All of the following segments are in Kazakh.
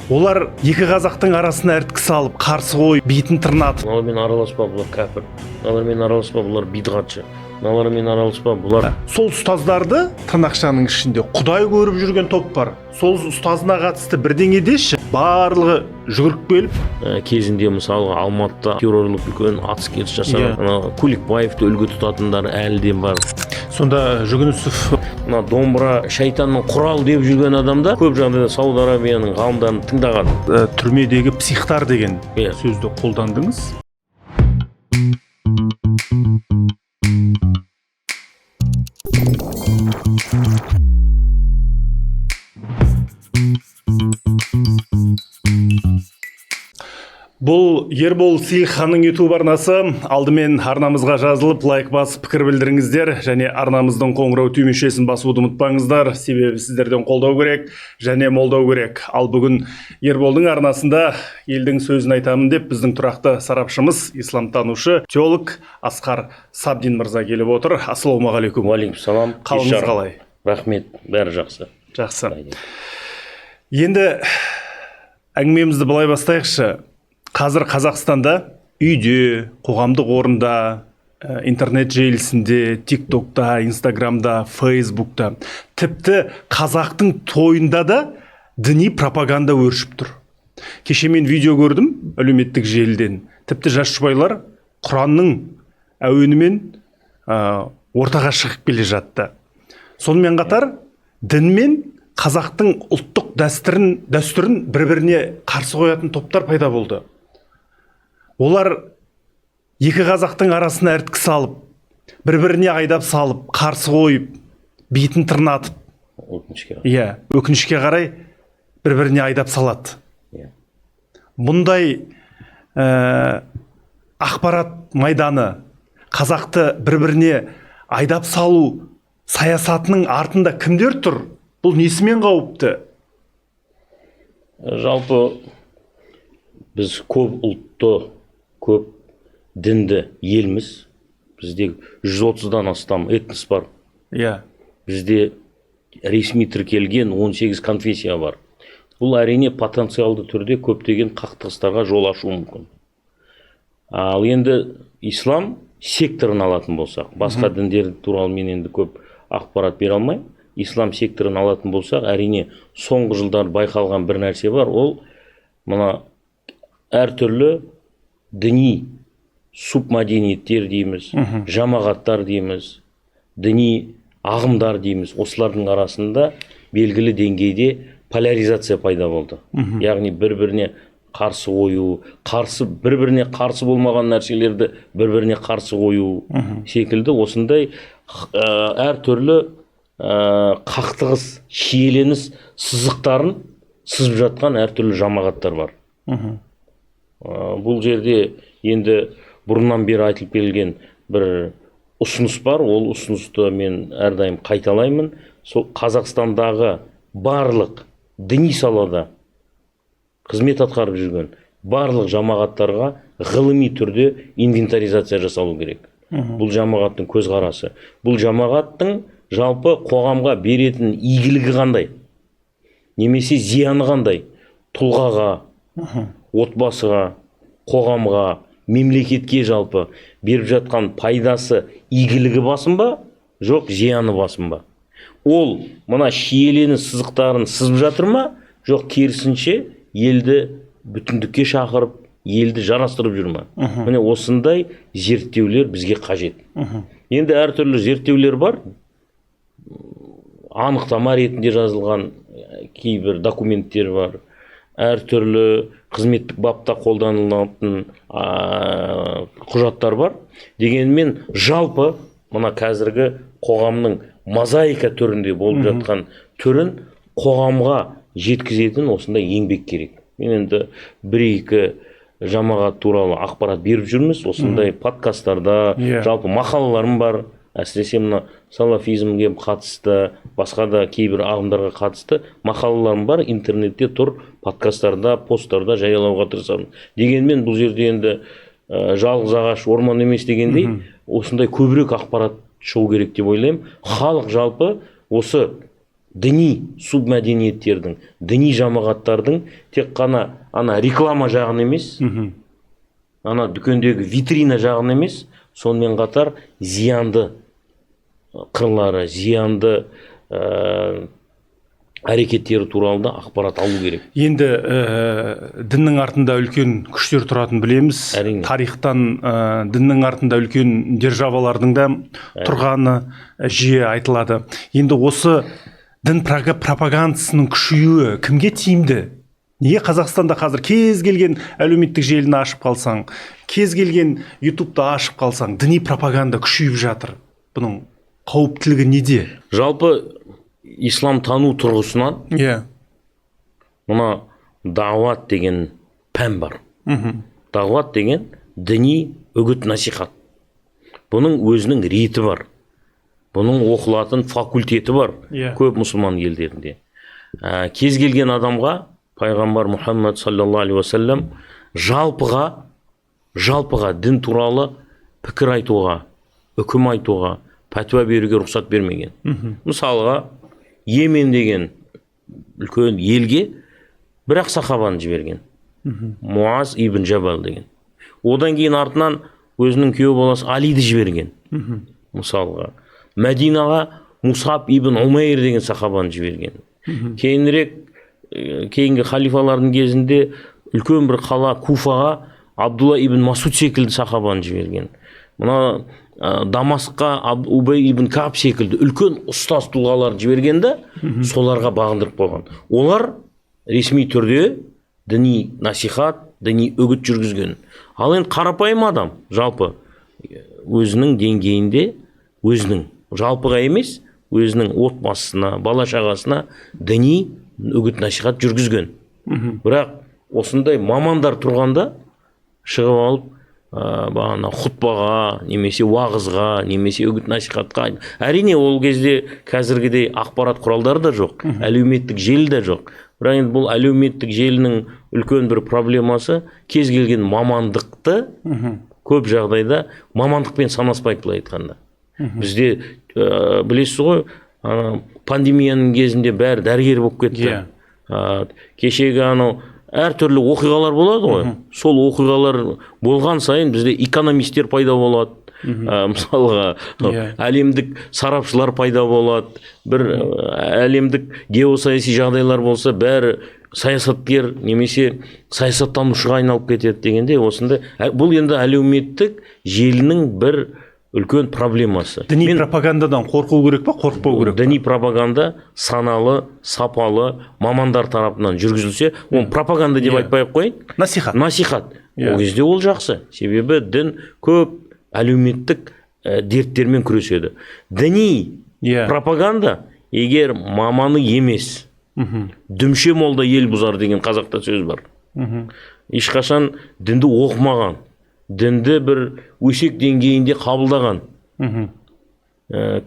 Олар екі қазақтың арасына іріткі салып, қарсы қойып, бетін тырнатып. Мыналармен араласпа, бұлар кәпір. Мыналармен араласпа, бұлар бидғатшы. Мыналармен араласпа, бұлар. Сол ұстаздарды тырнақшаның ішінде құдай көріп жүрген топ бар. Сол ұстазына қатысты бірдеңе деші. Барлығы жүгіріп келіп. Кезінде мысалы Алматыда террорлық үлкен атыс кетіс жасаған. Куликбаевты үлгі тұтатындар әлі де бар. Сонда Жүгінісов домбыра шайтанның құрал деп жүрген адамда көп жағдайда Сауд Арабияның ғалымдарын тыңдаған. Түрмедегі психтар деген Иә. сөзді қолдандыңыз. Бұл Ербол Сейілханның YouTube арнасы. Алдымен арнамызға жазылып, лайк басып, пікір білдіріңіздер, және арнамыздың қоңырау түймешесін басуды ұмытпаңыздар. Себебі сіздерден қолдау керек және молдау керек. Ал бүгін Ерболдың арнасында елдің сөзін айтамын деп біздің тұрақты сарапшымыз, исламтанушы, теолог Асқар Сабдин мырза келіп отыр. Ассалаумағалейкум. Уалейкумассалам. Қалыңыз қалай? Рахмет, бәрі жақсы. Жақсы. Енді әңгімемізді былай бастайықшы. Қазір Қазақстанда үйде, қоғамдық орында, интернет желісінде, тиктокта, инстаграмда, фейсбукта, тіпті қазақтың тойында да діни пропаганда өршіп тұр. Кеше мен видео көрдім әлеуметтік желіден. Тіпті жас жұбайлар Құранның әуенімен ортаға шығып келе жатты. Сонымен қатар дін мен қазақтың ұлттық дәстүрін бір-біріне қарсы қоятын топтар пайда болды. Олар екі қазақтың арасына іріткі салып, бір-біріне айдап салып, қарсы қойып, бетін тырнатып. Өкінішке қарай бір-біріне айдап салады. Бұндай ақпарат майданы, қазақты бір-біріне айдап салу саясатының артында кімдер тұр? Бұл несімен қауіпті? Жалпы біз көп ұлтты, көп дінді елміз. Бізде 130-дан астам этнос бар. Бізде ресми тіркелген 18 конфессия бар. Бұл әрине потенциалды түрде көптеген қақтығыстарға жол ашуы мүмкін. Ал енді ислам секторын алатын болсақ, басқа діндер туралы мен енді көп ақпарат бере алмаймын. Ислам секторын алатын болсақ, әрине соңғы жылдар байқалған бір нәрсе бар. Ол мына әртүрлі діни субмәдениеттер дейміз, жамағаттар дейміз, діни ағымдар дейміз. Осылардың арасында белгілі деңгейде поляризация пайда болды. Яғни бір-біріне қарсы қою, бір-біріне қарсы болмаған нәрселерді бір-біріне қарсы қою секілді осындай әртүрлі қақтығыс, шиеленіс сызықтарын сызып жатқан әртүрлі жамағаттар бар. Бұл жерде енді бұрыннан бері айтылып келген бір ұсыныс бар. Ол ұсынысты мен әрдайым қайталаймын. Сол Қазақстандағы барлық діни салада қызмет атқарып жүрген барлық жамағаттарға ғылыми түрде инвентаризация жасалу керек. Бұл жамағаттың көзқарасы. Бұл жамағаттың жалпы қоғамға беретін игілігі қандай? Немесе зияны қандай? Тұлғаға, отбасыға, қоғамға, мемлекетке жалпы беріп жатқан пайдасы, игілігі басым ба, жоқ зияны басым ба? Ол мына шиеленіс сызықтарын сызып жатыр ма, жоқ керісінше елді бүтіндікке шақырып, елді жарастырып жүр ма? Міне осындай зерттеулер бізге қажет. Енді әртүрлі зерттеулер бар. Анықтама ретінде жазылған кейбір документтер бар. Әртүрлі қызметтік бапта қолданылатын құжаттар бар. Дегенмен жалпы мына қазіргі қоғамның мозаика түрінде болып жатқан түрін қоғамға жеткізетін осындай еңбек керек. Мен енді бір-екі жамағат туралы ақпарат беріп жүрміз. Осындай подкасттарда жалпы мақалаларым бар. Әсіресе мына салафизмге қатысты, басқа да кейбір ағымдарға қатысты мақалаларым бар. Интернетте тұр, подкасттарда, посттарда жариялауға тырысамын. Дегенмен бұл жерде енді жалғыз ағаш орман емес дегендей, осындай көбірек ақпарат шығу керек деп ойлаймын. Халық жалпы осы діни субмәдениеттердің, діни жамағаттардың тек қана ана реклама жағын емес, ана дүкендегі витрина жағын емес, сонымен қатар зиянды қырлары, зиянды әрекеттері туралы да ақпарат алу керек. Енді діннің артында үлкен күштер тұратын білеміз. Әрине. Тарихтан діннің артында үлкен державалардың да тұрғаны жиі айтылады. Енді осы дін пропагандасының күшеюі кімге тиімді? Неге Қазақстанда қазір кез келген әлеуметтік желіні ашып қалсаң, кез келген ютубты ашып қалсаң, діни пропаганда күшейіп жатыр? Бұның қауіптілігі неде? Жалпы ислам тану тұрғысынан мына дағуат деген пән бар. Дағуат деген діни үгіт насихат. Бұның өзінің реті бар. Бұның оқылатын факультеті бар. Көп мұсылман елдерінде. Кез келген адамға пайғамбар Мұхаммад саллаллаху алейхи уассалам жалпыға дін туралы пікір айтуға, үкім айтуға, пәтуа беруге рұқсат бермеген. Мысалға, Йемен деген үлкен елге бір-ақ сахабаны жіберген. Муаз ибн Жабал деген. Одан кейін артынан өзінің күйеу баласы Алиді жіберген. Мысалға, Мәдинаға Мусаб ибн Умайр деген сахабаны жіберген. Кейінгі халифалардың кезінде үлкен бір қала Куфаға Абдулла ибн Масуд секілді сахабаны жіберген. Мына Дамасқа Убай ибн Кааб секілді үлкен ұстаз тұлғалар жібергенде соларға бағындырып қойған. Олар ресми түрде діни насихат, діни үгіт жүргізген. Ал енді қарапайым адам жалпы өзінің деңгейінде, өзінің жалпыға емес, өзінің отбасысына, бала шағасына діни үгіт насихат жүргізген. Бірақ осындай мамандар тұрғанда шығып алып бағана хұтбаға, немесе уағызға, немесе үгіт насихатқа. Әрине ол кезде қазіргідей ақпарат құралдары да жоқ, әлеуметтік желі де жоқ. Бірақ енді бұл әлеуметтік желінің үлкен бір проблемасы кез келген мамандықты көп жағдайда мамандықпен санаспайды былай айтқанда. Бізде білесіз ғой, пандемияның кезінде бәрі дәрігер болып кетті. Кешегі анау әртүрлі оқиғалар болады ғой. Сол оқиғалар болған сайын бізде экономистер пайда болады. Мысалға, әлемдік сарапшылар пайда болады. Бір әлемдік геосаяси жағдайлар болса, бәрі саясаткер немесе саясаттанушыға айналып кетеді дегенде, осында бұл енді әлеуметтік желінің бір үлкен проблемасы. Діни пропагандадан қорқу керек па, қорықпау керек па? Діни пропаганда саналы, сапалы мамандар тарапынан жүргізілсе, оны пропаганда деп айтпай-ақ қойын. Насихат. Насихат. Ол кезде ол жақсы. Себебі дін көп әлеуметтік дерттермен күреседі. Діни пропаганда егер маманы емес, дүмше молда ел бұзар деген қазақта сөз бар. Ешқашан дінді оқымаған, дінді бір өсек деңгейінде қабылдаған,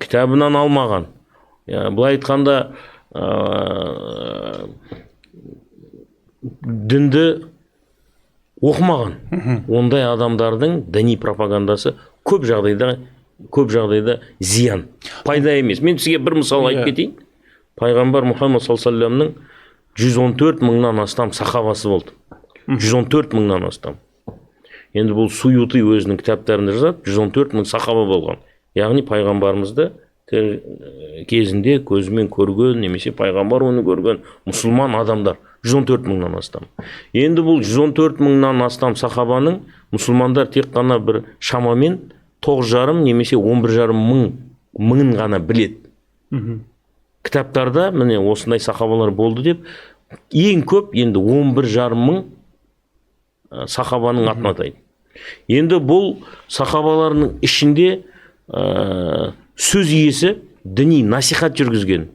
кітабынан алмаған, былай айтқанда дінді оқымаған, ондай адамдардың діни пропагандасы көп жағдайда зиян, пайда емес. Мен сізге бір мысал айтып кетейін. Пайғамбар Мұхаммад саллаллаху алейхи вассаламның 114 мыңнан астам сахабасы болды. 114 мыңнан астам. Енді бұл Суюти өзінің кітаптарында жазады, 114 мың сахаба болған. Яғни пайғамбарымызды кезінде көзімен көрген, немесе пайғамбар оны көрген мұсылман адамдар 114 мыңнан астам. Енді бұл 114 мыңнан астам сахабаның мұсылмандар тек қана бір шамамен 9,5 немесе 11,5 мыңын ғана біледі. Кітаптарда міне осындай сахабалар болды деп, ең көп енді 11,5 мың сахабаның атын атайды. Енді бұл сахабаларының ішінде сөз иесі діни насихат жүргізген.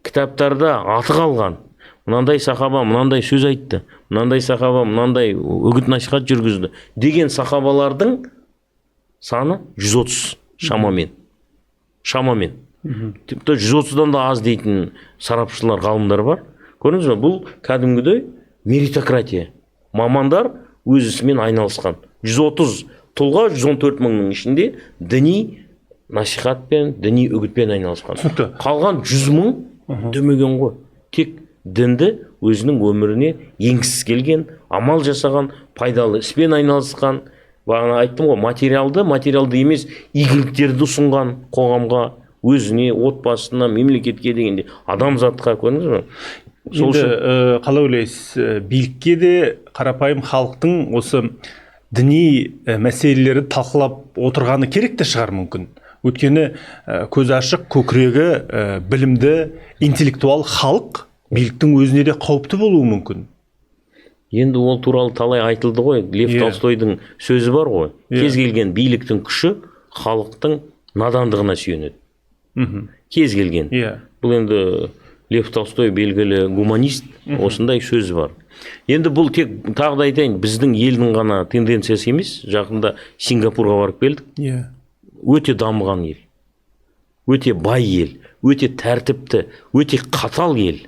Кітаптарда аты қалған. Мынандай сахаба мынандай сөз айтты, мынандай сахаба мынандай үгіт насихат жүргізді деген сахабалардың саны 130 шамамен. Тіпті 130-дан да аз дейтін сарапшылар, ғалымдар бар. Көрдіңіз бе, бұл кәдімгідей меритократия. Мамандар өз ісімен айналысқан. 130 тұлға 114 мыңның ішінде діни насихатпен, діни үгітпен айналысқан. Қалған 100 мың демеген ғой. Тек дінді өзінің өміріне енгісіз келген, амал жасаған, пайдалы іспен айналысқан, бағана айттым ғой, материалды емес игіліктерді ұсынған қоғамға, өзіне, отбасына, мемлекетке дегенде, адамзатқа, көрдіңіз бе? Енді қалай ойлайсыз, билікке де қарапайым халықтың осы діни мәселелерді талқылап отырғаны керек те шығар мүмкін. Өйткені көз ашық, көкірегі білімді, интеллектуал халық биліктің өзіне де қауіпті болуы мүмкін. Енді ол туралы талай айтылды ғой. Лев Толстойдың сөзі бар ғой. Кез келген биліктің күші халықтың надандығына сүйенеді. Кез келген. Бұл енді Лев Толстой белгілі гуманист, осындай сөзі бар. Енді бұл тек тағы да айтайын, біздің елдің ғана тенденциясы емес. Жақында Сингапурға барып келдік. Өте дамыған ел, өте бай ел, өте тәртіпті, өте қатал ел.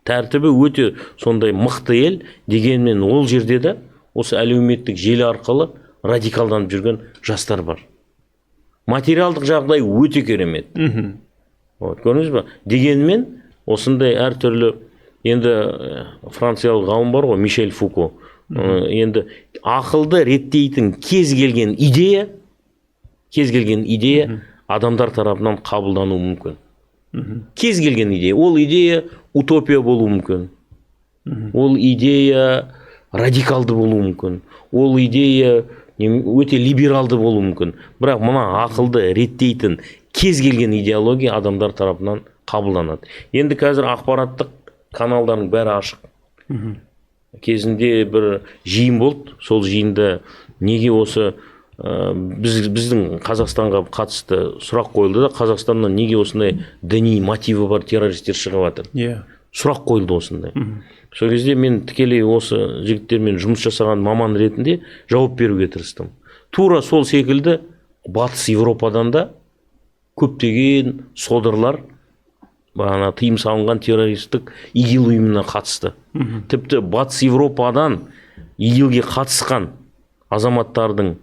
Тәртібі өте сондай мықты ел, дегенмен ол жерде де осы әлеуметтік желі арқылы радикалданып жүрген жастар бар. Материалдық жағдай өте керемет. Көрдіңіз бе? Дегенмен осындай әртүрлі, енді франциялық ғалым бар ғой, Мишель Фуко. Енді ақылды реттейтін кез келген идея адамдар тарапынан қабылдану мүмкін. Кез келген идея. Ол идея утопия болуы мүмкін. Ол идея радикалды болуы мүмкін. Ол идея өте либералды болуы мүмкін. Бірақ мына ақылды реттейтін кез келген идеология адамдар тарапынан қабылданады. Енді қазір ақпараттық каналдардың бәрі ашық. Кезінде бір жиын болды. Сол жиында неге осы біздің Қазақстанға қатысты сұрақ қойылды да, Қазақстаннан неге осындай діни мотиві бар террористер шығып жатыр? Сұрақ қойылды осындай. Сол кезде мен тікелей осы жігіттермен жұмыс жасаған маман ретінде жауап беруге тырыстым. Тура сол секілді Батыс Европадан да көптеген содырлар бағана тыйым салынған террористік ИГИЛ ұйымына қатысты. Тіпті Батыс Европадан ИГИЛге қатысқан азаматтардың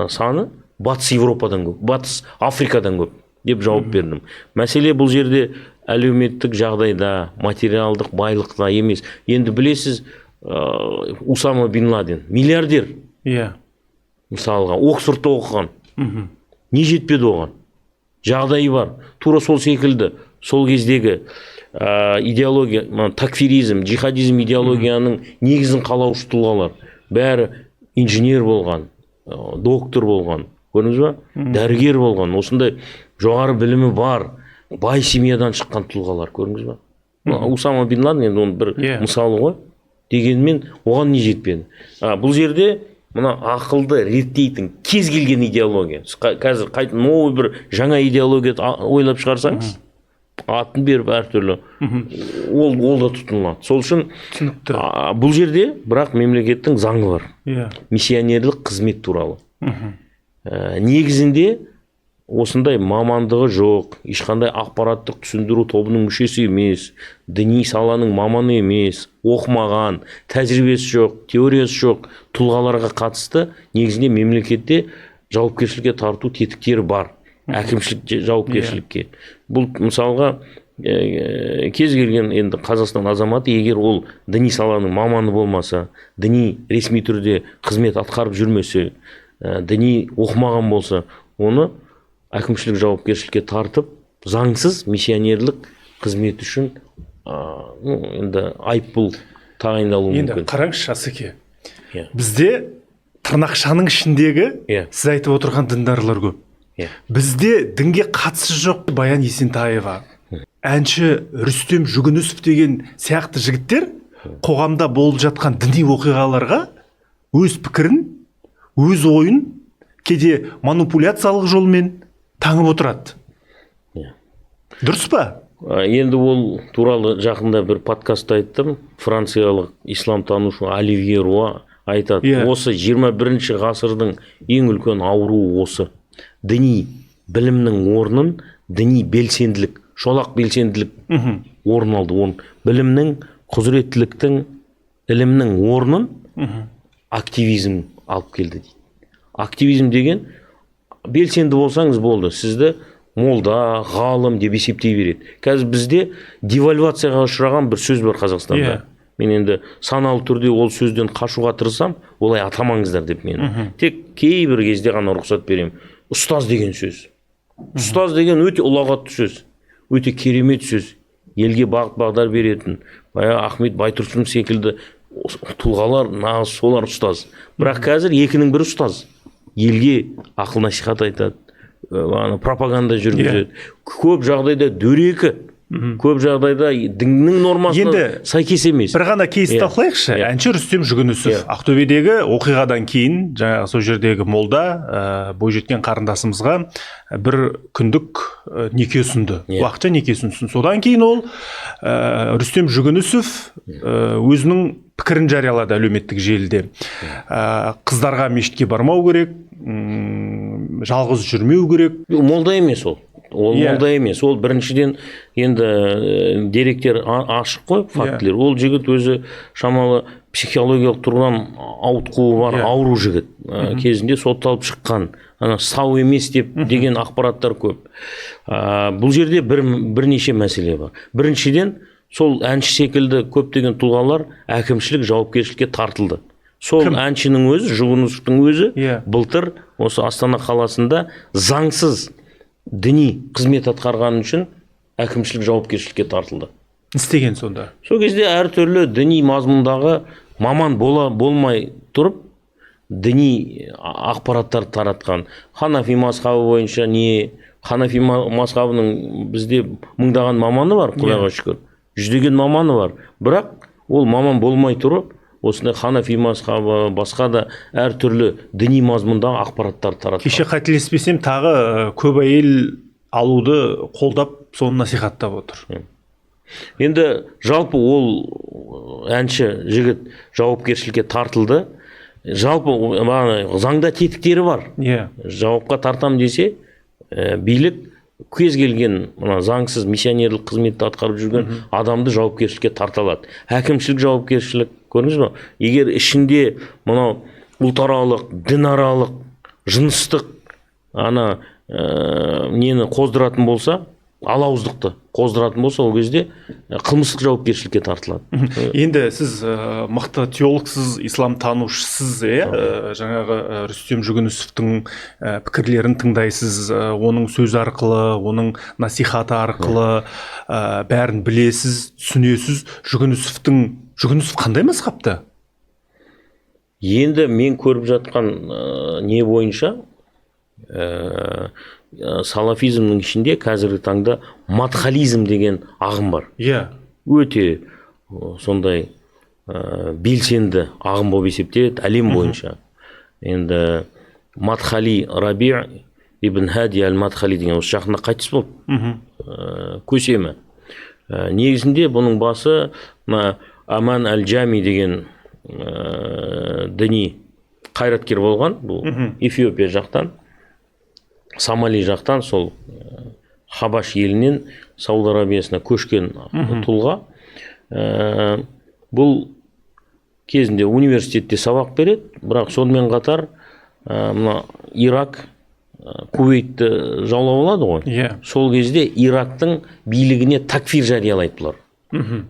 саны Батыс Европадан көп, Батыс Африкадан көп деп жауап бердім. Мәселе бұл жерде әлеуметтік жағдайда, материалдық байлықта емес. Енді білесіз, Усама бин Ладен миллиардер. Мысалға, Оксфордта оқыған. Не жетпеді оған? Жағдайы бар. Тура сол секілді, сол кездегі идеология, такфиризм, джихадизм идеологияның негізін қалаушы тұлғалар бәрі инженер болған, доктор болған, көрдіңіз ба? Дәрігер болған, осындай жоғары білімі бар, бай семьядан шыққан тұлғалар, көрдіңіз ба? Усама бин Ладен енді оның бір мысалы ғой. Дегенмен оған не жетпеді? Бұл жерде мына ақылды реттейтін кез келген идеология. Қазір новый бір жаңа идеология ойлап шығарсаңыз, атын беріп әртүрлі, ол да тұтынылады. Сол үшін бұл жерде бірақ мемлекеттің заңы бар. Миссионерлік қызмет туралы. Негізінде осындай мамандығы жоқ, ешқандай ақпараттық түсіндіру тобының мүшесі емес, діни саланың маманы емес, оқымаған, тәжірибесі жоқ, теориясы жоқ тұлғаларға қатысты негізінде мемлекетте жауапкершілікке тарту тетіктері бар. Әкімшілік жауапкершілікке. Бұл мысалға кез келген енді Қазақстан азаматы, егер ол діни саланың маманы болмаса, діни ресми түрде қызмет атқарып жүрмесе, діни оқымаған болса, оны әкімшілік жауапкершілікке тартып, заңсыз миссионерлік қызмет үшін енді айыппұл тағайындалуы мүмкін. Енді қараңызшы Асеке, бізде тырнақшаның ішіндегі сіз айтып отырған діндарлар көп. Бізде дінге қатысы жоқ Баян Есентаева, әнші Рүстем Жүгінісов деген сияқты жігіттер қоғамда болып жатқан діни оқиғаларға өз пікірін, өз ойын кейде манипуляциялық жолмен таңып отырады. Дұрыс па? Енді ол туралы жақында бір подкастта айттым. Франциялық исламтанушы Оливье Руа айтады. Осы 21 ғасырдың ең үлкен ауруы осы. Діни білімнің орнын діни белсенділік, шолақ белсенділік орын алды. Білімнің, құзыреттіліктің, ілімнің орнын активизм алып келді дейді. Активизм деген белсенді болсаңыз болды. Сізді молда, ғалым деп есептей береді. Қазір бізде девальвацияға ұшыраған бір сөз бар Қазақстанда. Мен енді саналы түрде ол сөзден қашуға тырысам, олай атамаңыздар деп мені. Тек кейбір кезде ғана рұқсат беремін. Ұстаз деген сөз. Ұстаз деген өте ұлағатты сөз, өте керемет сөз. Елге бағыт бағдар беретін, Ахмет Байтұрсынов секілді тұлғалар нағыз солар ұстаз. Бірақ қазір екінің бірі ұстаз. Елге ақыл насихат айтады, пропаганда жүргізеді. Көп жағдайда дөрекі, көп жағдайда діннің нормасына сәйкес емес. Бір ғана кейс талқылайықшы. Әнші Рүстем Жүгінісов Ақтөбедегі оқиғадан кейін жаңағы сол жердегі молда бойжеткен қарындасымызға бір күндік неке ұсынды, уақытша неке ұсынсын. Содан кейін ол Рүстем Жүгінісов өзінің пікірін жариялады әлеуметтік желіде. Қыздарға мешітке бармау керек, жалғыз жүрмеу керек. Молда емес ол. Ол молда емес. Ол біріншіден енді деректер ашық қой, фактілер. Ол жігіт өзі шамалы психологиялық тұрғыдан ауытқуы бар, ауру жігіт. Кезінде сотталып шыққан, сау емес деген ақпараттар көп. Бұл жерде бірнеше мәселе бар. Біріншіден, сол әнші секілді көптеген тұлғалар әкімшілік жауапкершілікке тартылды. Сол әншінің өзі, Жүгінісовтың өзі былтыр осы Астана қаласында заңсыз діни қызмет атқарғаны үшін әкімшілік жауапкершілікке тартылды. Істеген сонда. Сол кезде әртүрлі діни мазмұндағы маман болмай тұрып, діни ақпараттар таратқан. Ханафи мазхабы бойынша Ханафи мазхабының бізде мыңдаған маманы бар, Құдайға шүкір. Жүздеген маманы бар. Бірақ ол маман болмай тұрып, осындай Ханафи мазхабы, басқа да әртүрлі діни мазмұндағы ақпараттар таратқан. Кеше қателеспесем, тағы көп әйел алуды қолдап, соны насихаттап отыр. Енді жалпы ол әнші жігіт жауапкершілікке тартылды. Жалпы заңда тетіктері бар. Жауапқа тартам десе, билік кез келген заңсыз миссионерлік қызметті атқарып жүрген адамды жауапкершілікке тарта алады. Әкімшілік жауапкершілік, көрдіңіз бе? Егер ішінде ұлтаралық, дінаралық, жыныстық нені қоздыратын болса, алауыздықты қоздыратын болса, ол кезде қылмыстық жауапкершілікке тартылады. Енді сіз мықты теологсыз, ислам танушысыз, жаңағы Рүстем Жүгінісовтың пікірлерін тыңдайсыз, оның сөз арқылы, оның насихаты арқылы бәрін білесіз, түсінесіз. Жүгінісов қандай мазхабта? Енді мен көріп жатқан не бойынша салафизмнің ішінде қазіргі таңда мадхализм деген ағым бар. Өте сондай белсенді ағым болып есептеледі әлем бойынша. Енді Мадхали Раби ибн Хади әл-Мадхали деген осы жақында қайтыс болды. Көсемі. Негізінде бұның басы Аман әл-Джами деген діни қайраткер болған. Бұл Эфиопия жақтан, Сомали жақтан, сол Хабаш елінен Сауд Арабиясына көшкен тұлға. Бұл кезінде университетте сабақ береді, бірақ сонымен қатар Ирак, Кувейтті жаулап алады ғой. Сол кезде Ирактың билігіне такфир жариялайды бұлар.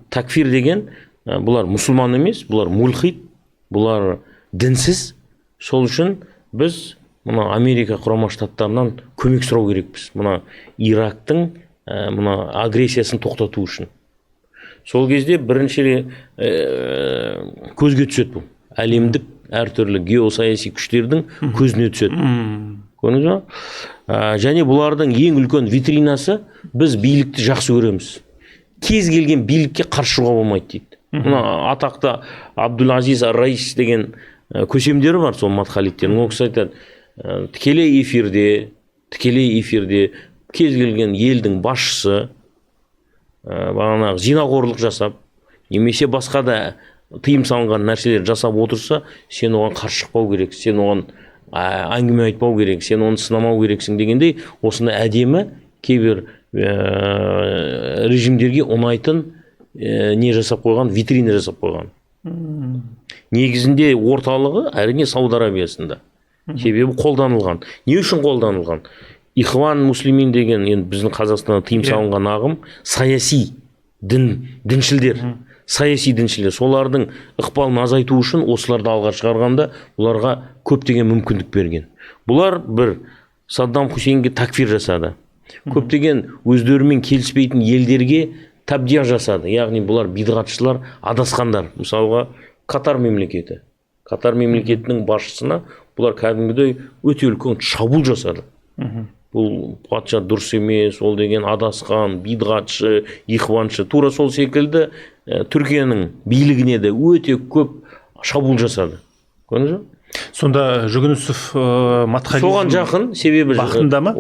Такфир деген, бұлар мұсылман емес, бұлар мулхид, бұлар дінсіз. Сол үшін біз Америка Құрама Штаттарынан көмек сұрау керекпіз. Ирактың агрессиясын тоқтату үшін. Сол кезде бірінші көзге түседі бұл. Әлемдік әртүрлі геосаяси күштердің көзіне түседі. Көрдіңіз бе? Және бұлардың ең үлкен витринасы, біз билікті жақсы көреміз. Кез келген билікке қарсы шығуға болмайды дейді. Атақты Абдул-Азиз ар-Раис деген көсемдері бар, сол мадхалиттердің. Ол кісі айтады, тікелей эфирде кез келген елдің басшысы зинақорлық жасап, немесе басқа да тыйым салынған нәрселер жасап отырса, сен оған қарсы шықпау керек, сен оған әңгіме айтпау керек, сен оны сынамау керексің дегендей, осындай әдемі кейбір режимдерге ұнайтын не жасап қойған, витрина жасап қойған. Негізінде орталығы әрине Сауд Арабиясында. Себебі қолданылған. Не үшін қолданылған? ихван муслимин деген енді біздің Қазақстанда тыйым салынған ағым саяси діншілдер, саяси діншілдер. Солардың ықпалын азайту үшін осыларды алға шығарғанда бұларға көптеген мүмкіндік берген. Бұлар бір Саддам Хусейнге такфир жасады. Көптеген өздерімен келіспейтін елдерге табдия жасады. Яғни бұлар бидғатшылар, адасқандар. Мысалға Катар мемлекеті. Катар мемлекетінің басшысына бұлар кәдімгідей өте үлкен шабуыл жасады. Бұл патша дұрыс емес, ол деген адасқан, бидғатшы, ихваншы. Тура сол секілді Түркияның билігіне де өте көп шабуыл жасады. Көрдіңіз бе? Сонда Жүгінісов матхализм соған жақын, себебі бақытында ма?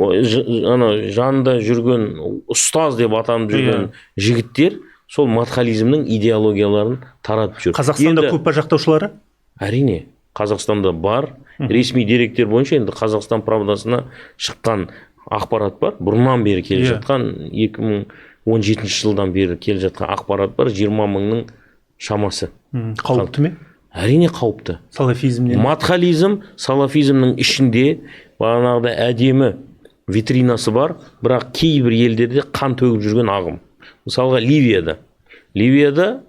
Жанында жүрген ұстаз деп атанып жүрген жігіттер сол матхализмнің идеологияларын таратып жүр. Қазақстанда көп па жақтаушылары? Әрине, Қазақстанда бар. Ресми деректер бойынша енді Қазақстан правдасына шыққан ақпарат бар. Бұрыннан бері келе жатқан 2017 жылдан бері келе жатқан ақпарат бар. 20 мыңның шамасы. Қауіпті ме? Әрине қауіпті. Салафизмнен. Матхализм салафизмнің ішінде бағанағыда әдемі витринасы бар, бірақ кейбір елдерде қан төгіп жүрген ағым. Мысалға Ливияда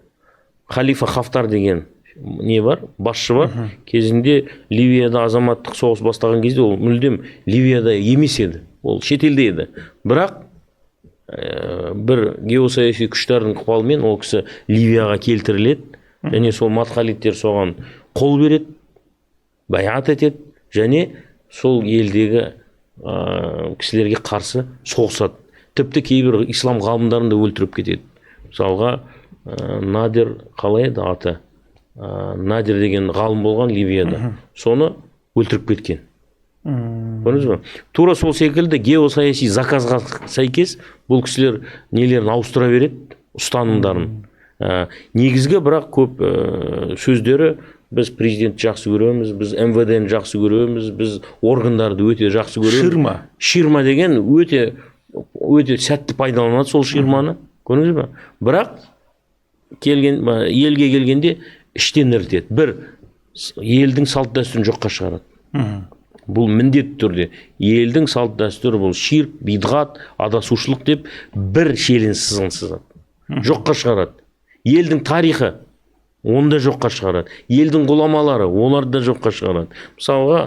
халифа Хафтар деген не бар, басшы бар. Кезінде Ливияда азаматтық соғыс бастаған кезде ол мүлдем Ливияда емес еді. Ол шетелде еді. Бірақ бір геосаяси күштердің ықпалымен ол кісі Ливияға келтіріледі. Және сол матхалиттер соған қол береді, баят етеді, және сол елдегі кісілерге қарсы соғысады. Тіпті кейбір ислам ғалымдарын да өлтіріп кетеді. Мысалға Надир, қалай еді аты? Надир деген ғалым болған Ливияда. Соны өлтіріп кеткен. Көрдіңіз бе? Тура сол секілді геосаяси заказға сәйкес бұл кісілер нелерін ауыстыра береді, ұстанымдарын. Негізгі бірақ көп сөздері біз президент жақсы көреміз, біз МВД-ні жақсы көреміз, біз органдарды өте жақсы көреміз. Ширма деген өте сәтті пайдаланады сол ширманы. Көрдіңіз бе? Бірақ елге келгенде іштен ірітеді. Бір, елдің салт дәстүрін жоққа шығарады. Бұл міндетті түрде. Елдің салт дәстүрі бұл ширк, бидғат, адасушылық деп бір шиеленіс сызғын сызады. Жоққа шығарады. Елдің тарихы онда жоққа шығарады. Елдің ғұламалары оларды да жоққа шығарады. Мысалға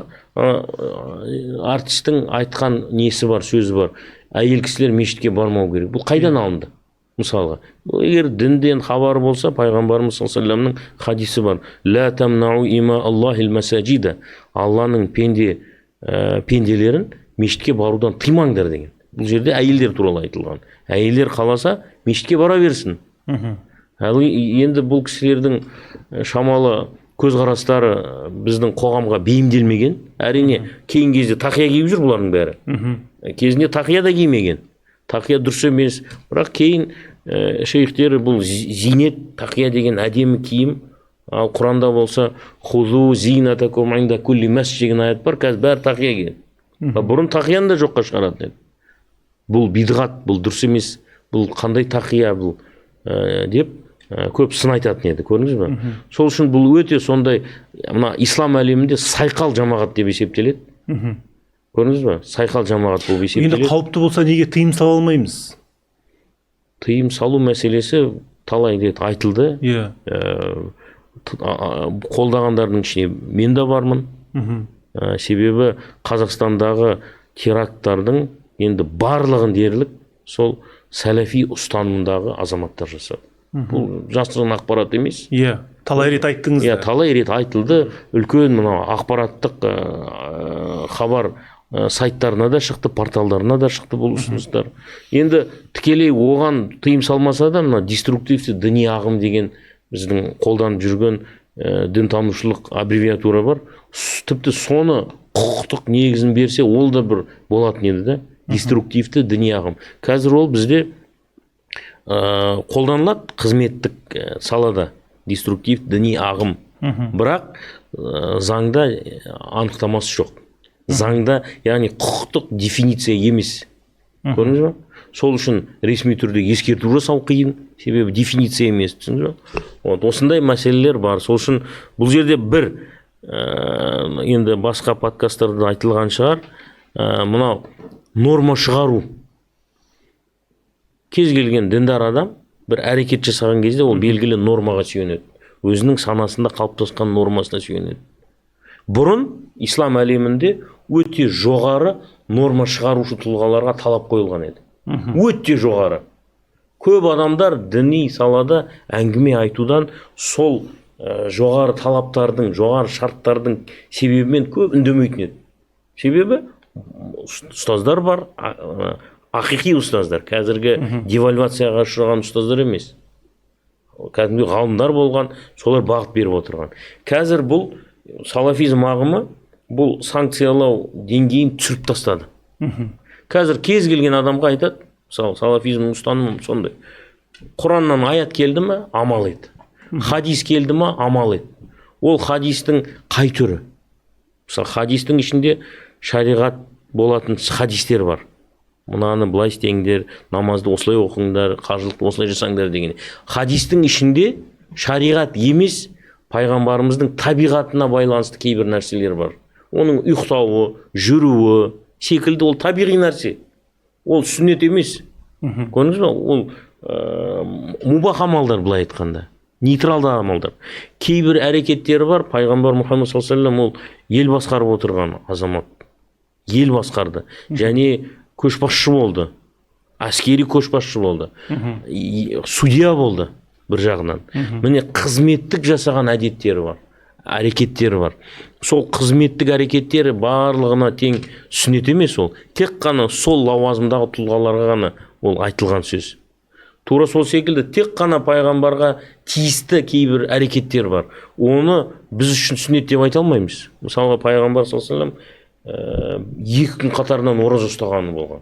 артистің айтқан несі бар, сөзі бар. Әйел кісілер мешітке бармау керек. Бұл қайдан алынды? Мысалға, егер дінден хабар болса, пайғамбарымыз саллаллаху алейхи ва саллямның хадисі бар. Ла тамнау има Аллахил масаджида. Алланың пенделерін мешітке барудан тыймаңдар деген. Бұл жерде әйелдер туралы айтылған. Әйелдер қаласа мешітке бара берсін. Енді бұл кісілердің шамалы көзқарастары біздің қоғамға бейімделмеген. Әрине, кейін кезде тақия киіп жүр бұлардың бәрі. Кезінде тақия да кимеген. Тақия дұрыс емес. Бірақ кейін шейхтері бұл зинет, тақия деген әдемі киім. Ал Құранда болса, хузу зинатакум инда кулли масжид деген аят бар, қазір бәрі тақия киген. Бұрын тақияны да жоққа шығаратын еді. Бұл бидғат, бұл дұрыс емес. Бұл қандай тақия бұл деп көп сын айтатын еді, көрдіңіз бе? Сол үшін бұл өте сондай, мына ислам әлемінде сайқал жамағат деп есептеледі. Көрдіңіз бе? Сайқал жамағат болып есептеледі. Енді қауіпті болса неге тыйым сала алмаймыз? Тыйым салу мәселесі талай рет айтылды. Қолдағандардың ішіне мен да бармын. Себебі Қазақстандағы теракттардың енді барлығын дерлік сол сәләфи ұстанымындағы азаматтар жасады. Бұл жасырын ақпарат емес. Талай рет айттыңыз. Талай рет айтылды. Үлкен мына ақпараттық хабар сайттарына да шықты, порталдарына да шықты бұл ұсыныстар. Енді тікелей оған тыйым салмаса да, мына деструктивті діни ағым деген біздің қолданып жүрген дінтанушылық аббревиатура бар. Тіпті соны құқықтық негізін берсе, ол да бір болатын еді да. Деструктивті діни ағым. Қазір ол бізде қолданылады қызметтік салада. Деструктивті діни ағым. Бірақ заңда анықтамасы жоқ. Заңда, яғни құқықтық дефиниция емес. Көрдіңіз бе? Сол үшін ресми түрде ескерту жасау қиын, себебі дефиниция емес, түсіндіңіз бе? Осындай мәселелер бар. Сол үшін бұл жерде бір енді басқа подкасттарда айтылған шығар, мынау норма шығару. Кез келген діндар адам бір әрекет жасаған кезде ол белгілі нормаға сүйенеді. Өзінің санасында қалыптасқан нормасына сүйенеді. Бұрын ислам әлемінде өте жоғары норма шығарушы тұлғаларға талап қойылған еді. Өте жоғары. Көп адамдар діни салада әңгіме айтудан сол жоғары талаптардың, жоғары шарттардың себебімен көп үндемейтін еді. Себебі ұстаздар бар, ақиқи ұстаздар, қазіргі девальвацияға ұшыраған ұстаздар емес. Кәдімгі ғалымдар болған, солар бағыт беріп отырған. Қазір бұл салафизм ағымы бұл санкциялау деңгейін түсіріп тастады. Қазір кез келген адамға айтады, мысалы салафизмнің ұстанымы сондай. Құраннан аят келді ме, амал ет. Хадис келді ме, амал ет. Ол хадистің қай түрі? Мысалы хадистің ішінде шариғат болатын хадистер бар. Мынаны былай істеңдер, намазды осылай оқыңдар, қажылықты осылай жасаңдар деген. Хадистің ішінде шариғат емес, пайғамбарымыздың табиғатына байланысты кейбір нәрселер бар. Оның ұйықтауы, жүруі секілді ол табиғи нәрсе. Ол сүннет емес. Көрдіңіз бе? Ол мубах амалдар, былай айтқанда. Нейтралды амалдар. Кейбір әрекеттері бар. Пайғамбар Мұхаммед саллаллаху алейхи ва саллям ол ел басқарып отырған азамат. Ел басқарды. Және көшбасшы болды. Әскери көшбасшы болды. Судья болды бір жағынан. Міне қызметтік жасаған әдеттері бар. Әрекеттері бар. Сол қызметтік әрекеттері барлығына тең сүннет емес ол. Тек қана сол лауазымдағы тұлғаларға ғана ол айтылған сөз. Тура сол секілді тек қана пайғамбарға тиісті кейбір әрекеттер бар. Оны біз үшін сүннет деп айта алмаймыз. Мысалға пайғамбар саллаллаху алейхи ва саллям 2 күн қатарынан ораза ұстағаны болған.